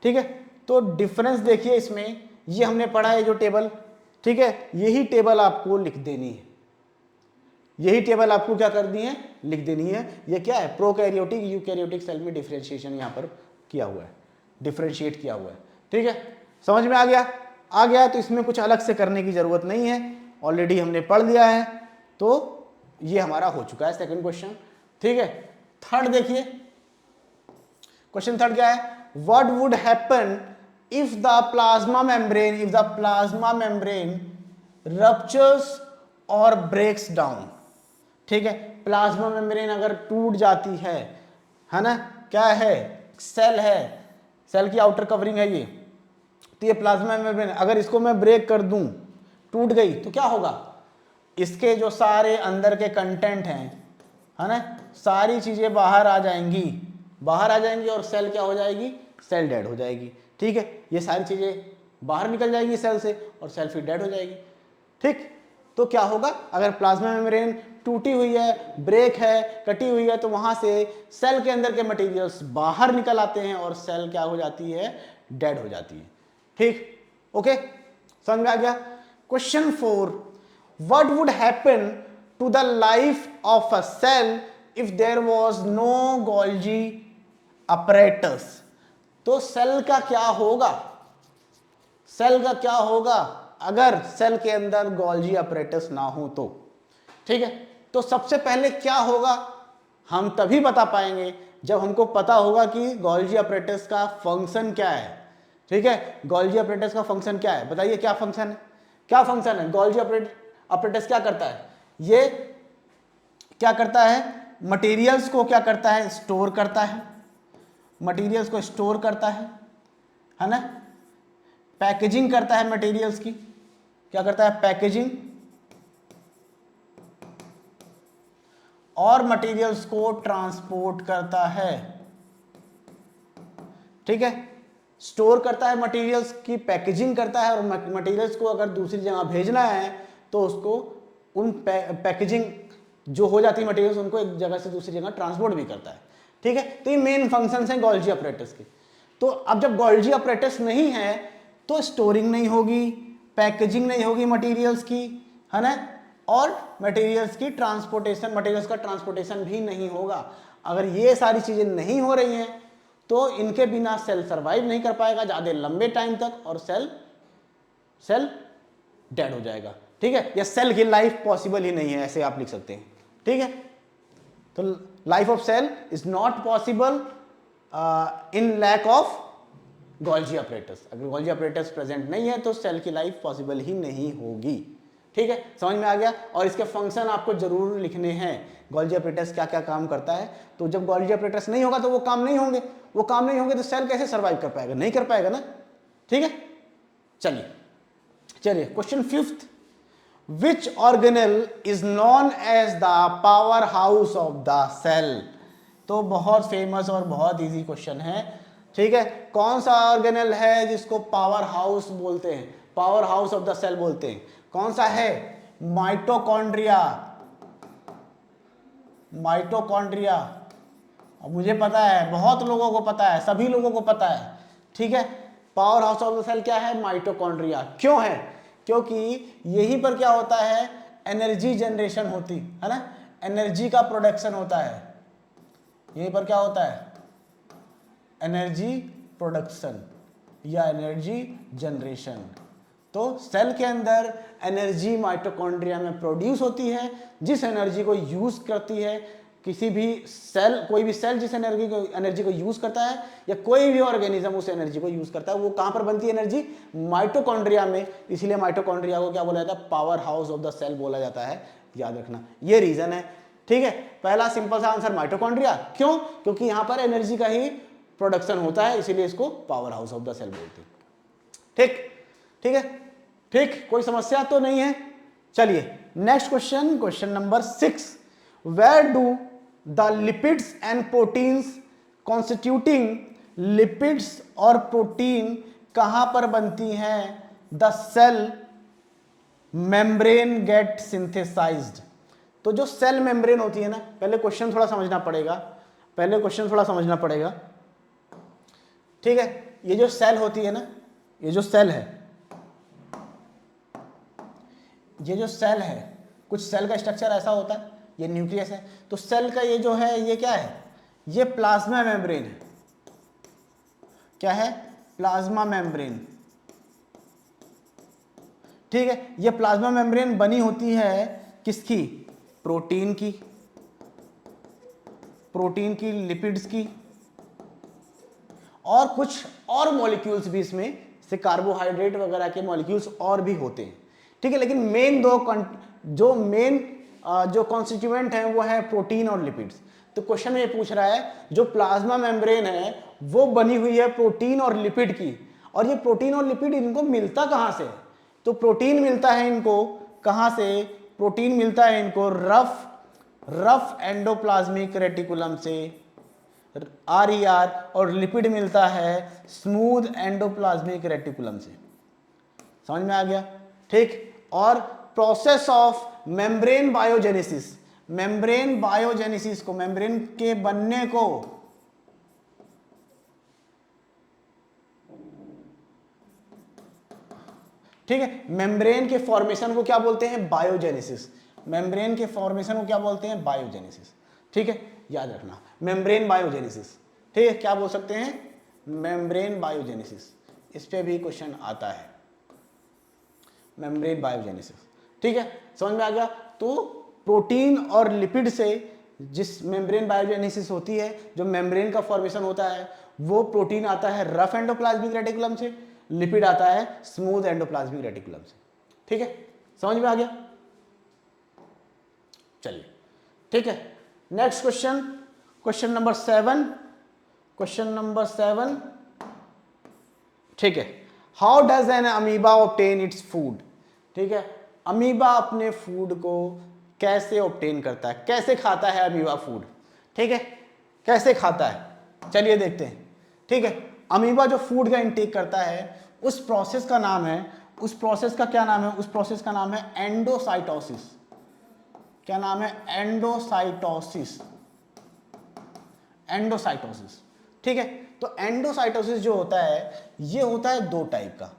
ठीक है। तो डिफरेंस देखिए इसमें, ये हमने पढ़ा है जो टेबल, ठीक है, यही टेबल आपको लिख देनी है, यही टेबल आपको क्या कर दी है, लिख देनी है। ये क्या है, प्रोकैरियोटिक यूकैरियोटिक सेल में डिफरेंशिएशन यहां पर किया हुआ है, डिफरेंशिएट किया हुआ है, ठीक है। समझ में आ गया। तो इसमें कुछ अलग से करने की जरूरत नहीं है, ऑलरेडी हमने पढ़ लिया है, तो ये हमारा हो चुका है सेकंड क्वेश्चन, ठीक है। थर्ड देखिए, क्वेश्चन थर्ड क्या है, what would happen if the plasma membrane ruptures और ब्रेक्स डाउन, ठीक है। प्लाज्मा मेम्ब्रेन अगर टूट जाती है ना, क्या है, सेल की आउटर कवरिंग है ये, तो ये प्लाज्मा मेम्ब्रेन, अगर इसको मैं ब्रेक कर दूं, टूट गई, तो क्या होगा, इसके जो सारे अंदर के कंटेंट हैं, है ना, सारी चीजें बाहर आ जाएंगी और सेल क्या हो जाएगी, सेल डेड हो जाएगी, ठीक है। ये सारी चीजें बाहर निकल जाएगी सेल से और सेल फिर डेड हो जाएगी, ठीक। तो क्या होगा, अगर प्लाज्मा मेम्ब्रेन टूटी हुई है, ब्रेक है, कटी हुई है, तो वहां से सेल के अंदर के मटेरियल्स बाहर निकल आते हैं और सेल क्या हो जाती है, डेड हो जाती है, ठीक, ओके, समझ में आ गया। Question 4, what would happen to the life of a cell if there was no Golgi apparatus. तो सेल का क्या होगा अगर सेल के अंदर गोल्जी अपरेटस ना हो तो, ठीक है। तो सबसे पहले क्या होगा, हम तभी बता पाएंगे जब हमको पता होगा कि गोल्जी अपरेटस का फंक्शन क्या है, ठीक है। गोल्जी अपरेटस का फंक्शन क्या है, बताइए क्या फंक्शन है गोल्जी अपरेटस क्या करता है, ये क्या करता है, मटेरियल्स को क्या करता है, स्टोर करता है, मटेरियल्स को स्टोर करता है ना, पैकेजिंग करता है मटेरियल्स की, क्या करता है, पैकेजिंग, और मटेरियल्स को ट्रांसपोर्ट करता है, ठीक है। स्टोर करता है मटेरियल्स की, पैकेजिंग करता है, और मटेरियल्स को अगर दूसरी जगह भेजना है तो उसको उन पैकेजिंग जो हो जाती है मटेरियल्स, उनको एक जगह से दूसरी जगह ट्रांसपोर्ट भी करता है, ठीक है। तो ये मेन फंक्शंस हैं गोल्जी अपरेटस के। तो अब जब गोल्जी अपरेटस नहीं है तो स्टोरिंग नहीं होगी, पैकेजिंग नहीं होगी मटेरियल्स की, है ना, और मटेरियल्स का ट्रांसपोर्टेशन भी नहीं होगा। अगर ये सारी चीजें नहीं हो रही हैं तो इनके बिना सेल सरवाइव नहीं कर पाएगा ज़्यादा लंबे टाइम तक, और सेल डेड हो जाएगा, ठीक है। या सेल की लाइफ पॉसिबल ही नहीं है, ऐसे आप लिख सकते हैं, ठीक है। तो life of cell is not possible in lack of Golgi apparatus. अगर गोल्जी अपरेटस प्रेजेंट नहीं है तो सेल की लाइफ पॉसिबल ही नहीं होगी, ठीक है, समझ में आ गया। और इसके फंक्शन आपको जरूर लिखने हैं, गोल्जी अपरेटस क्या क्या काम करता है। तो जब गोल्जी अपरेटस नहीं होगा तो वो काम नहीं होंगे तो सेल कैसे सर्वाइव कर पाएगा, नहीं कर पाएगा ना, ठीक है। चलिए चलिए question fifth, which organelle is known as the power house of the cell. तो बहुत फेमस और बहुत इजी क्वेश्चन है, ठीक है। कौन सा ऑर्गेनेल है जिसको पावर हाउस बोलते हैं, power house of the cell बोलते हैं? कौन सा है? माइटोकॉन्ड्रिया। माइटोकॉन्ड्रिया, और मुझे पता है, बहुत लोगों को पता है, सभी लोगों को पता है, ठीक है। Power house of the cell क्या है? माइटोकॉन्ड्रिया। क्यों है? क्योंकि यहीं पर क्या होता है? एनर्जी जनरेशन होती है ना, एनर्जी का प्रोडक्शन होता है। यहीं पर क्या होता है? एनर्जी प्रोडक्शन या एनर्जी जनरेशन। तो सेल के अंदर एनर्जी माइटोकॉन्ड्रिया में प्रोड्यूस होती है, जिस एनर्जी को यूज करती है किसी भी सेल, कोई भी सेल जिस एनर्जी को यूज करता है, या कोई भी ऑर्गेनिज्म उस एनर्जी को यूज करता है, वो कहां पर बनती है एनर्जी? माइटोकॉन्ड्रिया में। इसलिए माइटोकॉन्ड्रिया को क्या बोला जाता है? Power house of the cell बोला जाता है, याद रखना, ये रीजन है, ठीक है। पहला सिंपल सा आंसर माइटोकॉन्ड्रिया। क्यों? क्योंकि यहां पर एनर्जी का ही प्रोडक्शन होता है, इसीलिए इसको power house of the cell बोलते हैं, ठीक, ठीक है, ठीक। कोई समस्या तो नहीं है। चलिए next question, question number 6, where do the lipids and proteins constituting, lipids और प्रोटीन कहां पर बनती हैं? The cell membrane get synthesized. तो जो सेल मेम्ब्रेन होती है ना, पहले क्वेश्चन थोड़ा समझना पड़ेगा, पहले क्वेश्चन थोड़ा समझना पड़ेगा, ठीक है। ये जो सेल होती है ना, ये जो सेल है, ये जो सेल है, कुछ सेल का स्ट्रक्चर ऐसा होता है, ये न्यूक्लियस है, तो सेल का ये जो है, ये क्या है? ये प्लाज्मा मेम्ब्रेन है। क्या है? प्लाज्मा मेम्ब्रेन, ठीक है। ये प्लाज्मा मेम्ब्रेन बनी होती है किसकी? प्रोटीन की, प्रोटीन की, लिपिड्स की, और कुछ और मॉलिक्यूल्स भी इसमें से कार्बोहाइड्रेट वगैरह के मॉलिक्यूल्स और भी होते हैं, ठीक है। लेकिन मेन जो कॉन्स्टिट्यूएंट है वो है प्रोटीन और लिपिड्स। तो क्वेश्चन में ये पूछ रहा है जो प्लाज्मा मेम्ब्रेन है वो बनी हुई है प्रोटीन और लिपिड की, और ये प्रोटीन और लिपिड इनको मिलता कहां से? तो प्रोटीन मिलता है इनको कहां से? प्रोटीन मिलता है इनको रफ एंडोप्लाज्मिक रेटिकुलम से, RER, और लिपिड मिलता है स्मूथ एंडोप्लाज्मिक रेटिकुलम से। समझ में आ गया, ठीक। और process of membrane biogenesis, membrane biogenesis को, मेम्ब्रेन के बनने को, ठीक है, मेम्ब्रेन के फॉर्मेशन को क्या बोलते हैं? बायोजेनेसिस। मेम्ब्रेन के फॉर्मेशन को क्या बोलते हैं? बायोजेनेसिस, ठीक है, याद रखना, मेम्ब्रेन बायोजेनेसिस, ठीक है। क्या बोल सकते हैं? Membrane biogenesis. इस पे भी क्वेश्चन आता है, मेम्ब्रेन बायोजेनेसिस, ठीक है, समझ में आ गया। तो प्रोटीन और लिपिड से जिस मेम्ब्रेन बायोजेनेसिस होती है, जो मेम्ब्रेन का फॉर्मेशन होता है, वो प्रोटीन आता है रफ एंडोप्लाज्मिक रेटिकुलम से, लिपिड आता है स्मूथ एंडोप्लाज्मिक रेटिकुलम से, ठीक है, समझ में आ गया। चलिए, ठीक है, next question, question number 7, question number 7, ठीक है। How does N amoeba obtain its food, ठीक है। अमीबा अपने फूड को कैसे ऑब्टेन करता है, कैसे खाता है अमीबा फूड, ठीक है, कैसे खाता है? चलिए देखते हैं, ठीक है। अमीबा जो फूड का इंटेक करता है, उस प्रोसेस का नाम है, उस प्रोसेस का क्या नाम है? उस प्रोसेस का नाम है एंडोसाइटोसिस। क्या नाम है? एंडोसाइटोसिस, एंडोसाइटोसिस, ठीक है। तो एंडोसाइटोसिस जो होता है, ये होता है दो टाइप का,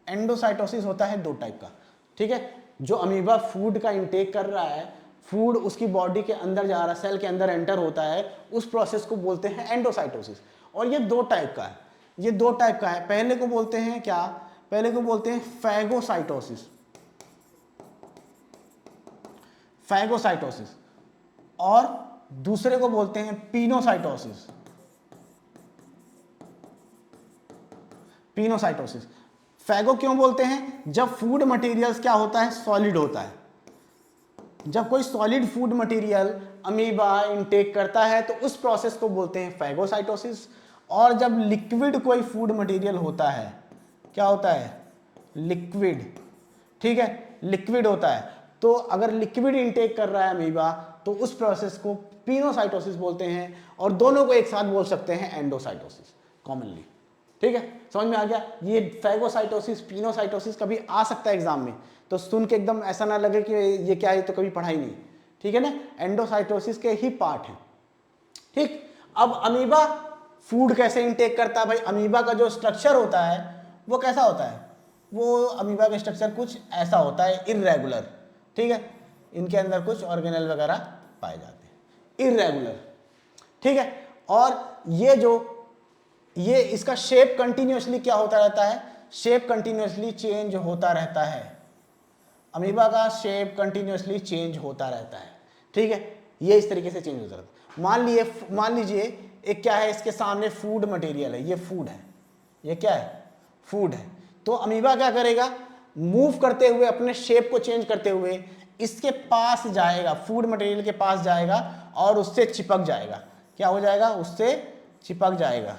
एंडोसाइटोसिस होता है दो टाइप का, ठीक है। जो अमीबा फूड का इंटेक कर रहा है, फूड उसकी बॉडी के अंदर जा रहा है, सेल के अंदर एंटर होता है, उस प्रोसेस को बोलते हैं एंडोसाइटोसिस। और ये दो टाइप का है, ये दो टाइप का है। पहले को बोलते हैं क्या? पहले को बोलते हैं फैगोसाइटोसिस, फैगोसाइटोसिस, और दूसरे को बोलते हैं पिनोसाइटोसिस, पिनोसाइटोसिस। फैगो क्यों बोलते हैं? जब फूड मटेरियल्स क्या होता है? सॉलिड होता है। जब कोई solid food material amoeba intake करता है तो उस प्रोसेस को बोलते हैं फैगोसाइटोसिस। और जब लिक्विड कोई फूड मटेरियल होता है, क्या होता है? लिक्विड, ठीक है, लिक्विड होता है। तो अगर लिक्विड इनटेक कर रहा है अमीबा तो उस प्रोसेस को पिनोसाइटोसिस बोलते हैं, और दोनों को एक साथ बोल सकते हैं एंडोसाइटोसिस कॉमनली। ठीक है, समझ में आ गया। ये फैगोसाइटोसिस, पिनोसाइटोसिस कभी आ सकता है एग्जाम में, तो सुन के एकदम ऐसा ना लगे कि ये क्या है, तो कभी पढ़ा ही नहीं, ठीक है ना, एंडोसाइटोसिस के ही पार्ट है। ठीक, अब अमीबा फूड कैसे इनटेक करता है भाई? अमीबा का जो स्ट्रक्चर होता है वो कैसा होता है? वो अमीबा का स्ट्रक्चर कुछ ऐसा होता है, इर्रेगुलर, ठीक है, इनके अंदर कुछ ऑर्गेनेल वगैरह पाए जाते हैं, इर्रेगुलर, ठीक है। और ये इसका शेप कंटिन्यूअसली क्या होता रहता है? शेप कंटिन्यूअसली चेंज होता रहता है, अमीबा का शेप कंटिन्यूअसली चेंज होता रहता है, ठीक है, ये इस तरीके से चेंज होता रहता है। मान लीजिए एक क्या है, इसके सामने फूड मटेरियल है, ये फूड है, ये क्या है, फूड है। तो अमीबा क्या करेगा, मूव करते हुए, अपने शेप को चेंज करते हुए इसके पास जाएगा, फूड मटेरियल के पास जाएगा और उससे चिपक जाएगा। क्या हो जाएगा? उससे चिपक जाएगा।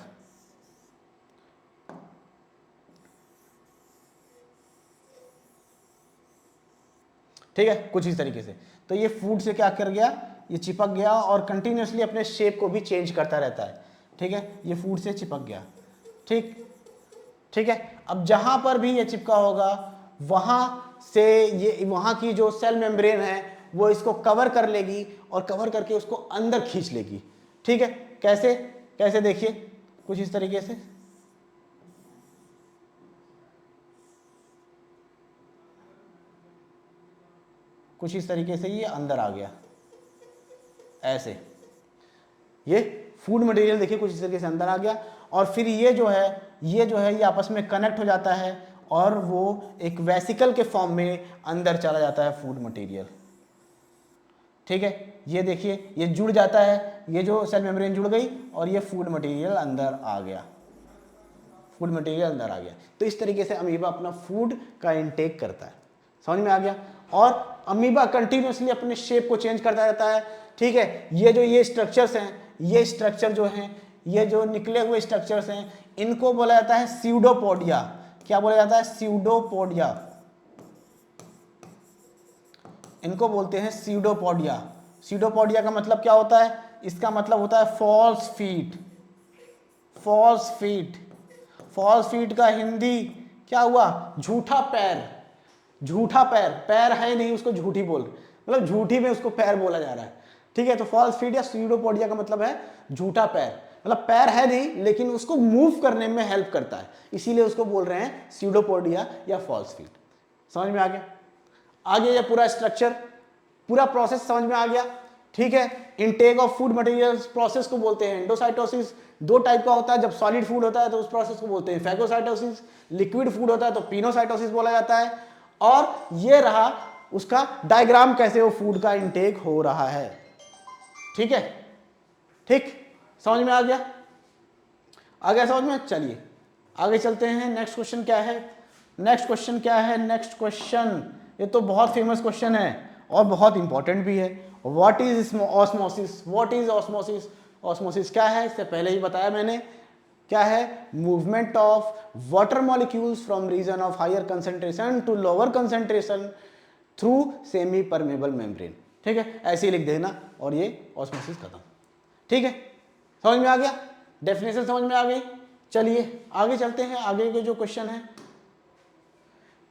ठीक है, कुछ इस तरीके से। तो ये फूड से क्या कर गया, ये चिपक गया और कंटिन्यूअसली अपने शेप को भी चेंज करता रहता है। ठीक है, ये फूड से चिपक गया। ठीक है, अब जहां पर भी ये चिपका होगा वहां से ये, वहां की जो सेल मेम्ब्रेन है वो इसको कवर कर लेगी और कवर करके उसको अंदर खींच लेगी। ठीक है, कैसे कैसे देखिए, कुछ इस तरीके से। कुछ इस तरीके से ये अंदर आ गया, ऐसे ये फूड मटेरियल देखिए कुछ इस तरीके से अंदर आ गया, और फिर ये जो है ये आपस में कनेक्ट हो जाता है और वो एक वेसिकल के फॉर्म में अंदर चला जाता है फूड मटेरियल। ठीक है, ये देखिए ये जुड़ जाता है, ये जो सेल मेम्ब्रेन जुड़ गई और ये फूड मटेरियल अंदर आ गया, फूड मटेरियल अंदर आ गया। तो इस तरीके से अमीबा अपना फूड का इंटेक करता है। समझ में आ गया। और अमीबा कंटिन्यूअसली अपने शेप को चेंज करता रहता है। ठीक है, ये स्ट्रक्चर्स हैं, ये स्ट्रक्चर जो हैं, ये जो निकले हुए स्ट्रक्चर्स हैं, इनको बोला जाता है स्यूडोपोडिया। क्या बोला जाता है? स्यूडोपोडिया। इनको बोलते हैं स्यूडोपोडिया। स्यूडोपोडिया का मतलब क्या होता है? इसका मतलब होता है false feet. False feet, false feet का हिंदी क्या हुआ? झूठा पैर। झूठा पैर, पैर है नहीं उसको झूठी बोल, मतलब झूठी में उसको पैर बोला जा रहा है। ठीक है, तो फॉल्स फीट या स्यूडोपोडिया का मतलब है झूठा पैर, मतलब पैर है नहीं लेकिन उसको मूव करने में हेल्प करता है, इसीलिए उसको बोल रहे हैं स्यूडोपोडिया या फॉल्स फीट। समझ में आ गया? आगे ये पूरा स्ट्रक्चर, पूरा प्रोसेस समझ में आ गया। ठीक है, intake of food materials process को बोलते हैं एंडोसाइटोसिस। दो टाइप का होता है, जब सॉलिड फूड होता है तो उस प्रोसेस को बोलते हैं फैगोसाइटोसिस, लिक्विड फूड होता है तो पिनोसाइटोसिस बोला जाता है। और ये रहा उसका डायग्राम, कैसे वो फूड का इनटेक हो रहा है। ठीक है, ठीक, समझ में आ गया? आ गया समझ में? चलिए आगे चलते हैं। नेक्स्ट क्वेश्चन क्या है? नेक्स्ट क्वेश्चन ये तो बहुत फेमस क्वेश्चन है और बहुत इंपॉर्टेंट भी है। What is osmosis? What is osmosis? Osmosis क्या है? इससे पहले ही बताया मैंने, क्या है? Movement of water molecules from region of higher concentration to lower concentration through semi permeable membrane. ठीक है, ऐसे ही लिख देना और ये ऑस्मोसिस खत्म। ठीक है, समझ में आ गया? डेफिनेशन समझ में आ गई? चलिए आगे चलते हैं। आगे के जो क्वेश्चन है,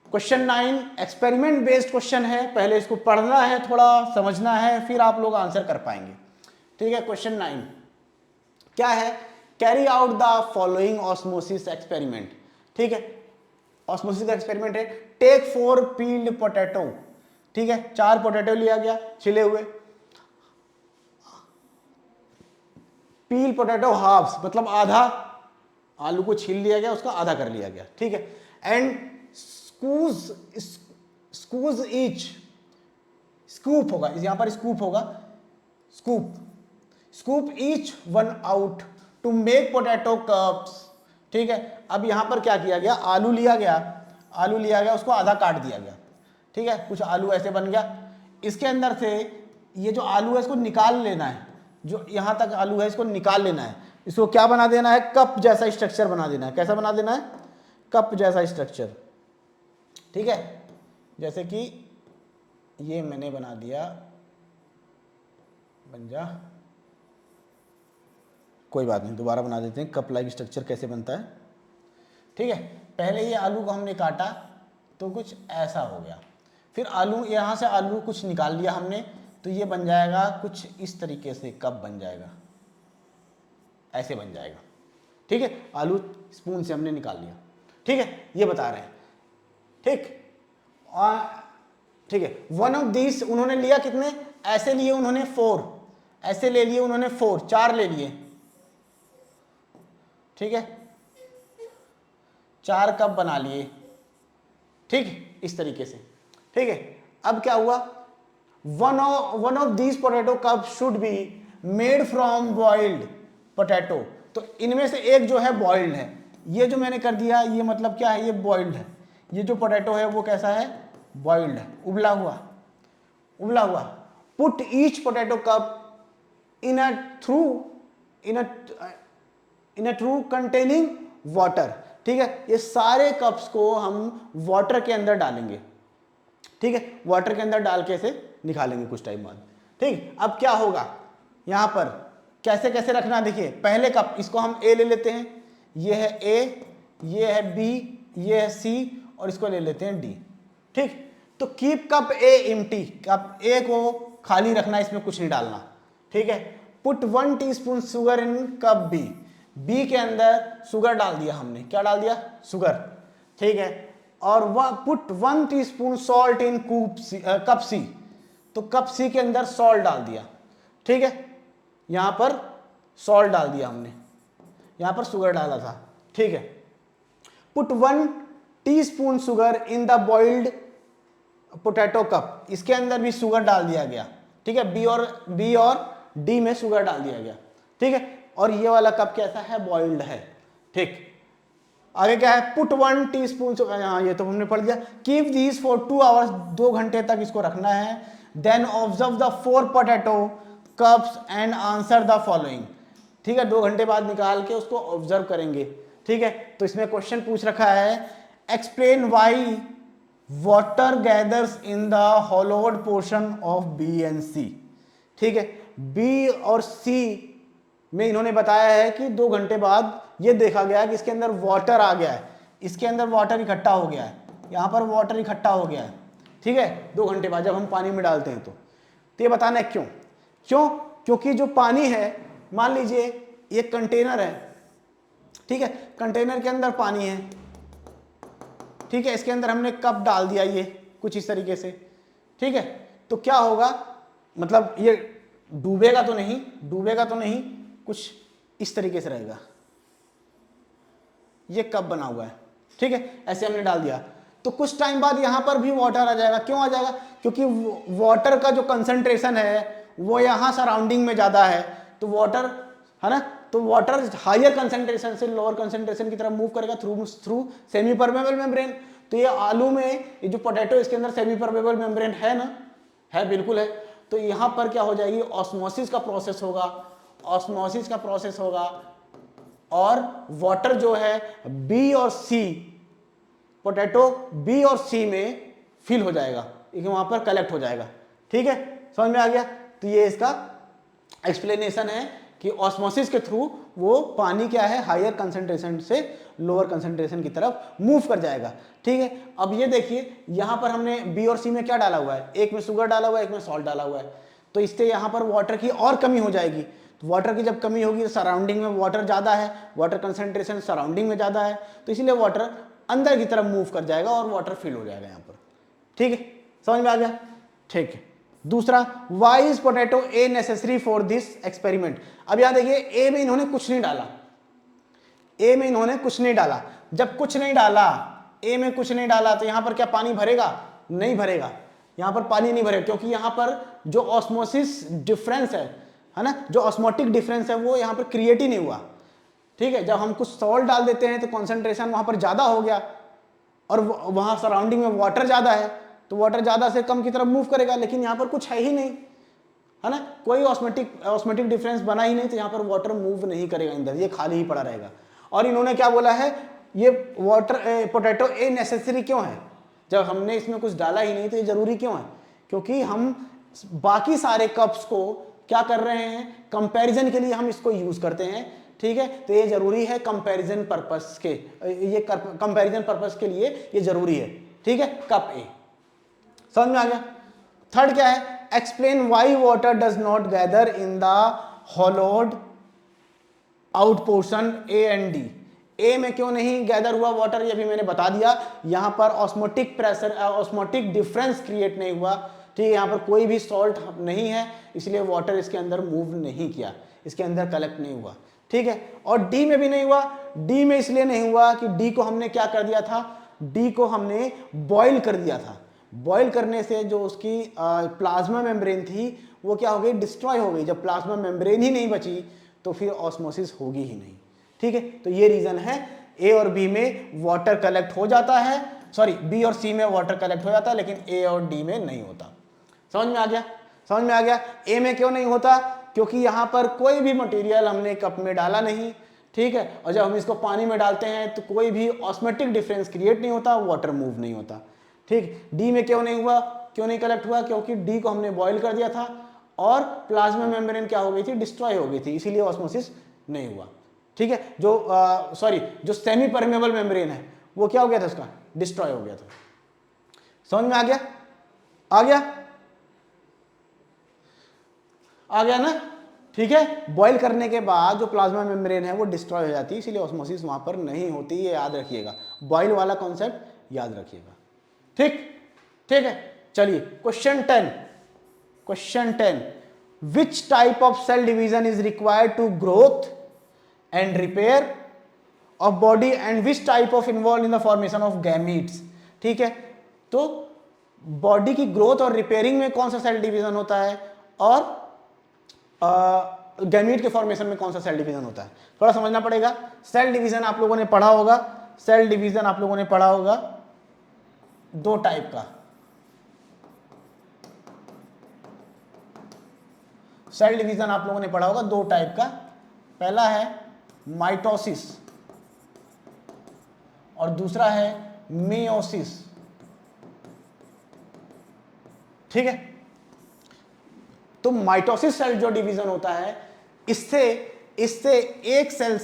क्वेश्चन 9 एक्सपेरिमेंट बेस्ड क्वेश्चन है। पहले इसको पढ़ना है, थोड़ा समझना है, फिर आप लोग आंसर कर पाएंगे। ठीक है, क्वेश्चन 9 क्या है? Carry out the following osmosis experiment. ठीक है, ऑस्मोसिस का एक्सपेरिमेंट है। Take 4 peeled potato. ठीक है, 4 पोटैटो लिया गया छिले हुए। पील पोटैटो हाफ्स मतलब आधा, आलू को छील लिया गया, उसका आधा कर लिया गया। ठीक है, एंड स्कूज ईच, स्कूप होगा यहां पर, स्कूप होगा, scoop each one out to make potato cups. ठीक है, अब यहां पर क्या किया गया? आलू लिया गया, उसको आधा काट दिया गया। ठीक है, कुछ आलू ऐसे बन गया। इसके अंदर से ये जो आलू है इसको निकाल लेना है, जो यहां तक आलू है इसको निकाल लेना है। इसको क्या बना देना है? कप जैसा स्ट्रक्चर बना देना है। कैसा बना देना है? कप जैसा स्ट्रक्चर। ठीक है, जैसे कि ये मैंने बना दिया, बन जा, कोई बात नहीं, दोबारा बना देते हैं कप लाइक स्ट्रक्चर कैसे बनता है। ठीक है, पहले ये आलू को हमने काटा तो कुछ ऐसा हो गया, फिर आलू, यहाँ से आलू कुछ निकाल लिया हमने, तो ये बन जाएगा कुछ इस तरीके से, कप बन जाएगा, ऐसे बन जाएगा। ठीक है, आलू स्पून से हमने निकाल लिया। ठीक है, ये बता रहे हैं। ठीक, और ठीक है, वन ऑफ दिस उन्होंने लिया कितने, ऐसे लिए उन्होंने 4, ऐसे ले लिए उन्होंने 4, 4 ले लिए। ठीक है, 4 कप बना लिए। ठीक, इस तरीके से। ठीक है, अब क्या हुआ, one of these potato cup should be made from boiled potato. तो इनमें से एक जो है बॉइल्ड है, ये जो मैंने कर दिया, ये मतलब क्या है, ये बॉइल्ड है। ये जो पोटैटो है वो कैसा है, बॉइल्ड है, उबला हुआ, उबला हुआ। Put each potato cup in a true containing water. ठीक है, ये सारे कप्स को हम वाटर के अंदर डालेंगे। ठीक है, वाटर के अंदर डाल के इसे निकालेंगे कुछ टाइम बाद। ठीक, अब क्या होगा, यहां पर कैसे कैसे रखना, देखिए पहले कप, इसको हम ए ले लेते हैं, ये है ए, ये है बी, ये है सी, और इसको ले लेते हैं डी। ठीक, तो keep cup A empty, cup A को खाली रखना, इसमें कुछ नहीं डालना। ठीक है, put 1 teaspoon sugar in cup B, B के अंदर शुगर डाल दिया हमने, क्या डाल दिया, शुगर। ठीक है, और put 1 teaspoon salt in cup C, तो कप सी के अंदर सॉल्ट डाल दिया। ठीक है, यहां पर सॉल्ट डाल दिया हमने, यहां पर शुगर डाला था। ठीक है, put 1 teaspoon sugar in the boiled potato cup, इसके अंदर भी शुगर डाल दिया गया। ठीक है, बी और डी में शुगर डाल दिया गया। ठीक है, और ये वाला कप कैसा है, बॉइल्ड है। ठीक, आगे क्या है, पुट 1 टीस्पून, हाँ ये तो हमने पढ़ दिया। कीप दीज फॉर 2 आवर्स, 2 घंटे तक इसको रखना है। Then observe the 4 potato cups and answer the following. ठीक है, 2 घंटे बाद निकाल के उसको ऑब्जर्व करेंगे। ठीक है, तो इसमें क्वेश्चन पूछ रखा है, explain why water gathers in the hollowed portion of B and C. ठीक है, बी और सी में इन्होंने बताया है कि 2 घंटे बाद ये देखा गया कि इसके अंदर वाटर आ गया है, इसके अंदर वाटर इकट्ठा हो गया है, यहाँ पर वाटर इकट्ठा हो गया है। ठीक है, 2 घंटे बाद जब हम पानी में डालते हैं तो ये बताना है क्यों, क्योंकि जो पानी है, मान लीजिए ये कंटेनर है। ठीक है, कंटेनर के अंदर पानी है। ठीक है, इसके अंदर हमने कप डाल दिया, ये कुछ इस तरीके से। ठीक है, तो क्या होगा, मतलब ये डूबेगा तो नहीं, डूबेगा तो नहीं, कुछ इस तरीके से रहेगा, ये कप बना हुआ है। ठीक है, ऐसे हमने डाल दिया, तो कुछ टाइम बाद यहां पर भी वाटर आ जाएगा। क्यों आ जाएगा, क्योंकि वाटर का जो कंसंट्रेशन है वो यहां सराउंडिंग में ज्यादा है, तो वाटर है ना, तो वाटर हायर कंसंट्रेशन से लोअर कंसंट्रेशन की तरफ मूव करेगा थ्रू सेमी परमेबल मेम्ब्रेन। तो ये आलू में, ये जो पोटैटो, इसके अंदर सेमी परमेबल मेम्ब्रेन है ना, है, बिल्कुल है। तो यहां पर क्या हो जाएगी, ऑस्मोसिस का प्रोसेस होगा, ऑस्मोसिस का प्रोसेस होगा, और वाटर जो है बी और सी, पोटैटो बी और सी में फिल हो जाएगा, वहां पर कलेक्ट हो जाएगा। ठीक है, समझ में आ गया। तो ये इसका एक्सप्लेनेशन है कि ऑस्मोसिस के थ्रू वो पानी क्या है, हायर कंसंट्रेशन से लोअर कंसंट्रेशन की तरफ मूव कर जाएगा। ठीक है, अब ये देखिए यहां पर हमने बी और सी में क्या डाला हुआ है, एक में शुगर डाला हुआ है, एक में सॉल्ट डाला हुआ है, तो इससे यहां पर वाटर की और कमी हो जाएगी। तो वाटर की जब कमी होगी, सराउंडिंग में वाटर ज़्यादा है, वाटर कंसंट्रेशन सराउंडिंग में ज़्यादा है, तो इसलिए वाटर अंदर की तरफ मूव कर जाएगा और वाटर फिल हो जाएगा यहाँ पर। ठीक है, समझ में आ गया। ठीक है, दूसरा, why is potato A necessary for this experiment. अब यहां देखिए, ए में इन्होंने कुछ नहीं डाला, ए में इन्होंने कुछ नहीं डाला। जब कुछ नहीं डाला, ए में कुछ नहीं डाला, तो यहां पर क्या पानी भरेगा, नहीं भरेगा, यहां पर पानी नहीं भरेगा, क्योंकि यहां पर जो ऑस्मोसिस डिफरेंस है ना, जो ऑस्मोटिक डिफरेंस है वो यहां पर क्रिएट ही नहीं हुआ। ठीक है, जब हम कुछ सॉल्ट डाल देते हैं तो कॉन्सेंट्रेशन वहां पर ज्यादा हो गया, और वहां सराउंडिंग में वाटर ज्यादा है, तो वाटर ज्यादा से कम की तरफ मूव करेगा, लेकिन यहाँ पर कुछ है ही नहीं, है ना, कोई ऑस्मेटिक डिफरेंस बना ही नहीं, तो यहाँ पर वाटर मूव नहीं करेगा अंदर, ये खाली ही पड़ा रहेगा। और इन्होंने क्या बोला है, ये वाटर पोटैटो ए नेसेसरी क्यों है, जब हमने इसमें कुछ डाला ही नहीं तो ये जरूरी क्यों है? क्योंकि हम बाकी सारे कप्स को क्या कर रहे हैं, कंपैरिजन के लिए हम इसको यूज करते हैं, ठीक है। तो ये जरूरी है कंपैरिजन पर्पस के, ये कंपैरिजन पर्पस के लिए ये जरूरी है, ठीक है। कप ए समझ में आ गया। थर्ड क्या है, explain why water does not gather in the hollowed out portion A and D. A में क्यों नहीं गैदर हुआ वाटर, ये भी मैंने बता दिया। यहां पर osmotic pressure, osmotic difference create नहीं हुआ, ठीक है। यहां पर कोई भी सॉल्ट नहीं है, इसलिए वाटर इसके अंदर मूव नहीं किया, इसके अंदर कलेक्ट नहीं हुआ, ठीक है। और डी में भी नहीं हुआ। डी में इसलिए नहीं हुआ कि डी को हमने क्या कर दिया था, डी को हमने बॉइल कर दिया था। बॉइल करने से जो उसकी प्लाज्मा मेम्ब्रेन थी वो क्या हो गई, डिस्ट्रॉय हो गई। जब प्लाज्मा मेम्ब्रेन ही नहीं बची तो फिर ऑस्मोसिस होगी ही नहीं, ठीक है। तो ये रीजन है, ए और बी में वाटर कलेक्ट हो जाता है, सॉरी बी और सी में वाटर कलेक्ट हो जाता है, लेकिन ए और डी में नहीं होता। समझ में आ गया, समझ में आ गया। ए में क्यों नहीं होता, क्योंकि यहां पर कोई भी मटेरियल हमने कप में डाला नहीं, ठीक है। और जब हम इसको पानी में डालते हैं तो कोई भी ऑस्मेटिक डिफरेंस क्रिएट नहीं होता, वाटर मूव नहीं होता, ठीक। डी में क्यों नहीं हुआ, क्यों नहीं कलेक्ट हुआ, क्योंकि डी को हमने बॉइल कर दिया था और प्लाज्मा मेम्ब्रेन क्या हो गई थी, डिस्ट्रॉय हो गई थी, इसीलिए ऑस्मोसिस नहीं हुआ, ठीक है। जो सेमी परमेबल मेम्ब्रेन है वो क्या हो गया था, उसका डिस्ट्रॉय हो गया था। समझ में आ गया, आ गया, आ गया ना, ठीक है। बॉइल करने के बाद जो प्लाज्मा मेम्ब्रेन है वो डिस्ट्रॉय हो जाती है, इसीलिए ऑस्मोसिस वहां पर नहीं होती, ये याद रखिएगा। बॉइल वाला कॉन्सेप्ट याद रखिएगा, ठीक, ठीक है। चलिए question 10, question 10, which type of cell division is required to growth and repair of body and which type of involve in the formation of gametes, ठीक है। तो बॉडी की ग्रोथ और रिपेयरिंग में कौन सा सेल डिवीजन होता है और गैमीट के फॉर्मेशन में कौन सा सेल डिवीजन होता है, थोड़ा समझना पड़ेगा। सेल डिवीजन आप लोगों ने पढ़ा होगा, सेल डिवीजन आप लोगों ने पढ़ा होगा दो टाइप का। सेल डिवीजन आप लोगों ने पढ़ा होगा दो टाइप का। पहला है माइटोसिस और दूसरा है मियोसिस, ठीक है। तो माइटोसिस सेल जो डिवीजन होता है, इससे एक सेल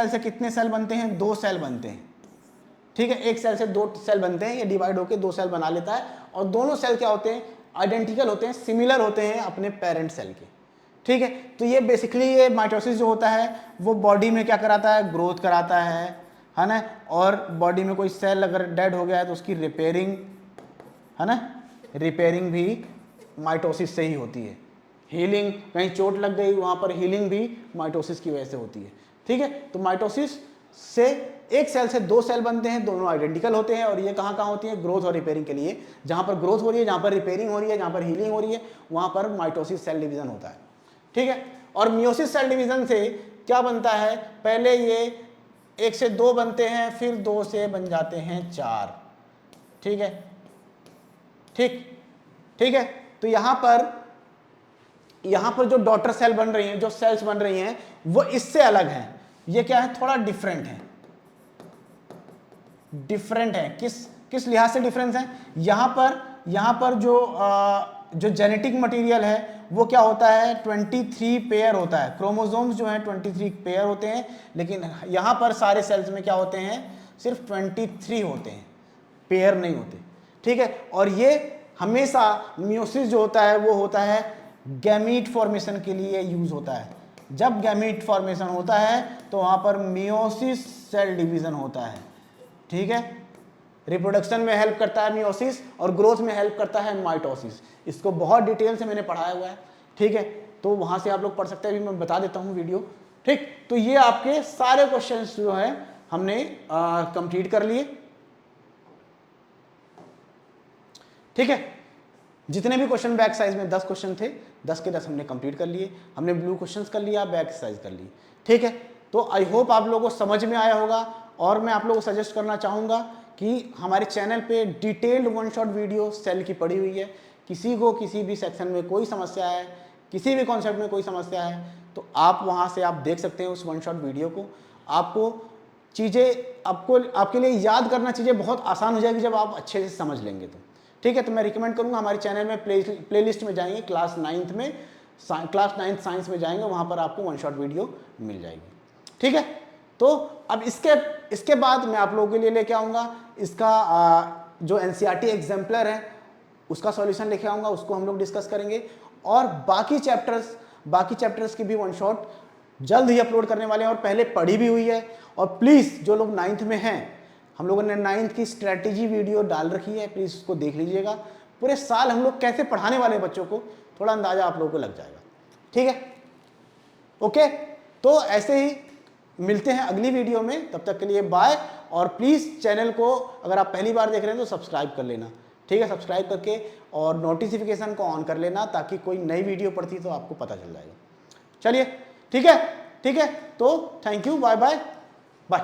से कितने सेल बनते हैं, दो सेल बनते हैं, ठीक है। एक सेल से दो सेल बनते हैं, ये डिवाइड होकर दो सेल बना लेता है और दोनों सेल क्या होते हैं, आइडेंटिकल होते हैं, सिमिलर होते हैं अपने पेरेंट सेल के, ठीक है। तो ये बेसिकली ये माइटोसिस जो होता है वो बॉडी में क्या कराता है, ग्रोथ कराता है ना। और बॉडी में कोई सेल अगर डेड हो गया है तो उसकी रिपेयरिंग, है ना, रिपेयरिंग भी माइटोसिस से ही होती है। हीलिंग, कहीं चोट लग गई वहां पर हीलिंग भी माइटोसिस की वजह से होती है, ठीक है। तो माइटोसिस से एक सेल से दो सेल बनते हैं, दोनों आइडेंटिकल होते हैं और ये कहाँ कहाँ होती है, ग्रोथ और रिपेयरिंग के लिए। जहां पर ग्रोथ हो रही है, जहां पर रिपेयरिंग हो रही है, जहां पर हीलिंग हो रही है, वहां पर माइटोसिस सेल डिवीजन होता है, ठीक है। और मियोसिस सेल डिवीजन से क्या बनता है, पहले ये एक से दो बनते हैं, फिर दो से बन जाते हैं चार, ठीक है, ठीक, ठीक है। तो यहां पर जो डॉटर सेल बन रही हैं, जो सेल्स बन रही हैं, वो इससे अलग हैं। ये क्या है, थोड़ा डिफरेंट है, डिफरेंट है। किस लिहाज से डिफरेंस है, यहां पर जो जेनेटिक मटेरियल है वो क्या होता है, 23 पेयर होता है, क्रोमोसोम्स जो हैं 23 पेयर होते हैं, लेकिन यहां पर सारे सेल्स में क्या होते हैं, सिर्फ 23 होते हैं, पेयर नहीं होते, ठीक है। और ये हमेशा मियोसिस जो होता है वो होता है गैमीट फॉर्मेशन के लिए यूज होता है। जब गैमीट फॉर्मेशन होता है तो वहां पर मियोसिस सेल डिवीजन होता है, ठीक है। रिप्रोडक्शन में हेल्प करता है मियोसिस और ग्रोथ में हेल्प करता है माइटोसिस। इसको बहुत डिटेल से मैंने पढ़ाया हुआ है, ठीक है। तो वहां से आप लोग पढ़ सकते हैं, अभी मैं बता देता हूं वीडियो, ठीक। तो ये आपके सारे क्वेश्चंस जो है हमने कंप्लीट कर लिए, ठीक है। जितने भी क्वेश्चन बैक एक्सरसाइज में 10 क्वेश्चन थे, 10 के 10 हमने कंप्लीट कर लिए। हमने ब्लू क्वेश्चंस कर लिया, बैक एक्सरसाइज कर ली, ठीक है। तो आई होप आप लोगों को समझ में आया होगा। और मैं आप लोगों को सजेस्ट करना चाहूँगा कि हमारे चैनल पे detailed one shot video cell की पड़ी हुई है। किसी को किसी भी सेक्शन में कोई समस्या है, किसी भी कॉन्सेप्ट में कोई समस्या है, तो आप वहाँ से आप देख सकते हैं उस वन शॉट वीडियो को। आपको चीज़ें आपको आपके लिए याद करना चीज़ें बहुत आसान हो जाएगी जब आप अच्छे से समझ लेंगे तो। ठीक है, तो मैं रिकमेंड करूँगा हमारे चैनल में प्लेलिस्ट में जाएंगे, क्लास 9th में, क्लास 9th साइंस में जाएंगे, वहाँ पर आपको वन शॉट वीडियो मिल जाएगी। ठीक है, तो अब इसके बाद मैं आप लोगों के लिए लेके आऊँगा इसका जो NCERT एग्जाम्पलर है उसका सॉल्यूशन लेके आऊँगा, उसको हम लोग डिस्कस करेंगे। और बाकी चैप्टर्स की भी वन शॉट जल्द ही अपलोड करने वाले हैं और पहले पढ़ी भी हुई है। और प्लीज़ जो लोग 9th में हैं, हम लोगों ने 9th की स्ट्रैटेजी वीडियो डाल रखी है, प्लीज़ उसको देख लीजिएगा। पूरे साल हम लोग कैसे पढ़ाने वाले हैं बच्चों को, थोड़ा अंदाज़ा आप लोगों को लग जाएगा। ठीक है, ओके, तो ऐसे ही मिलते हैं अगली वीडियो में, तब तक के लिए बाय। और प्लीज़ चैनल को अगर आप पहली बार देख रहे हैं तो सब्सक्राइब कर लेना। ठीक है, सब्सक्राइब करके और नोटिफिकेशन को ऑन कर लेना ताकि कोई नई वीडियो पड़ती तो आपको पता चल जाएगा। चलिए, ठीक है, तो thank you, bye bye bye.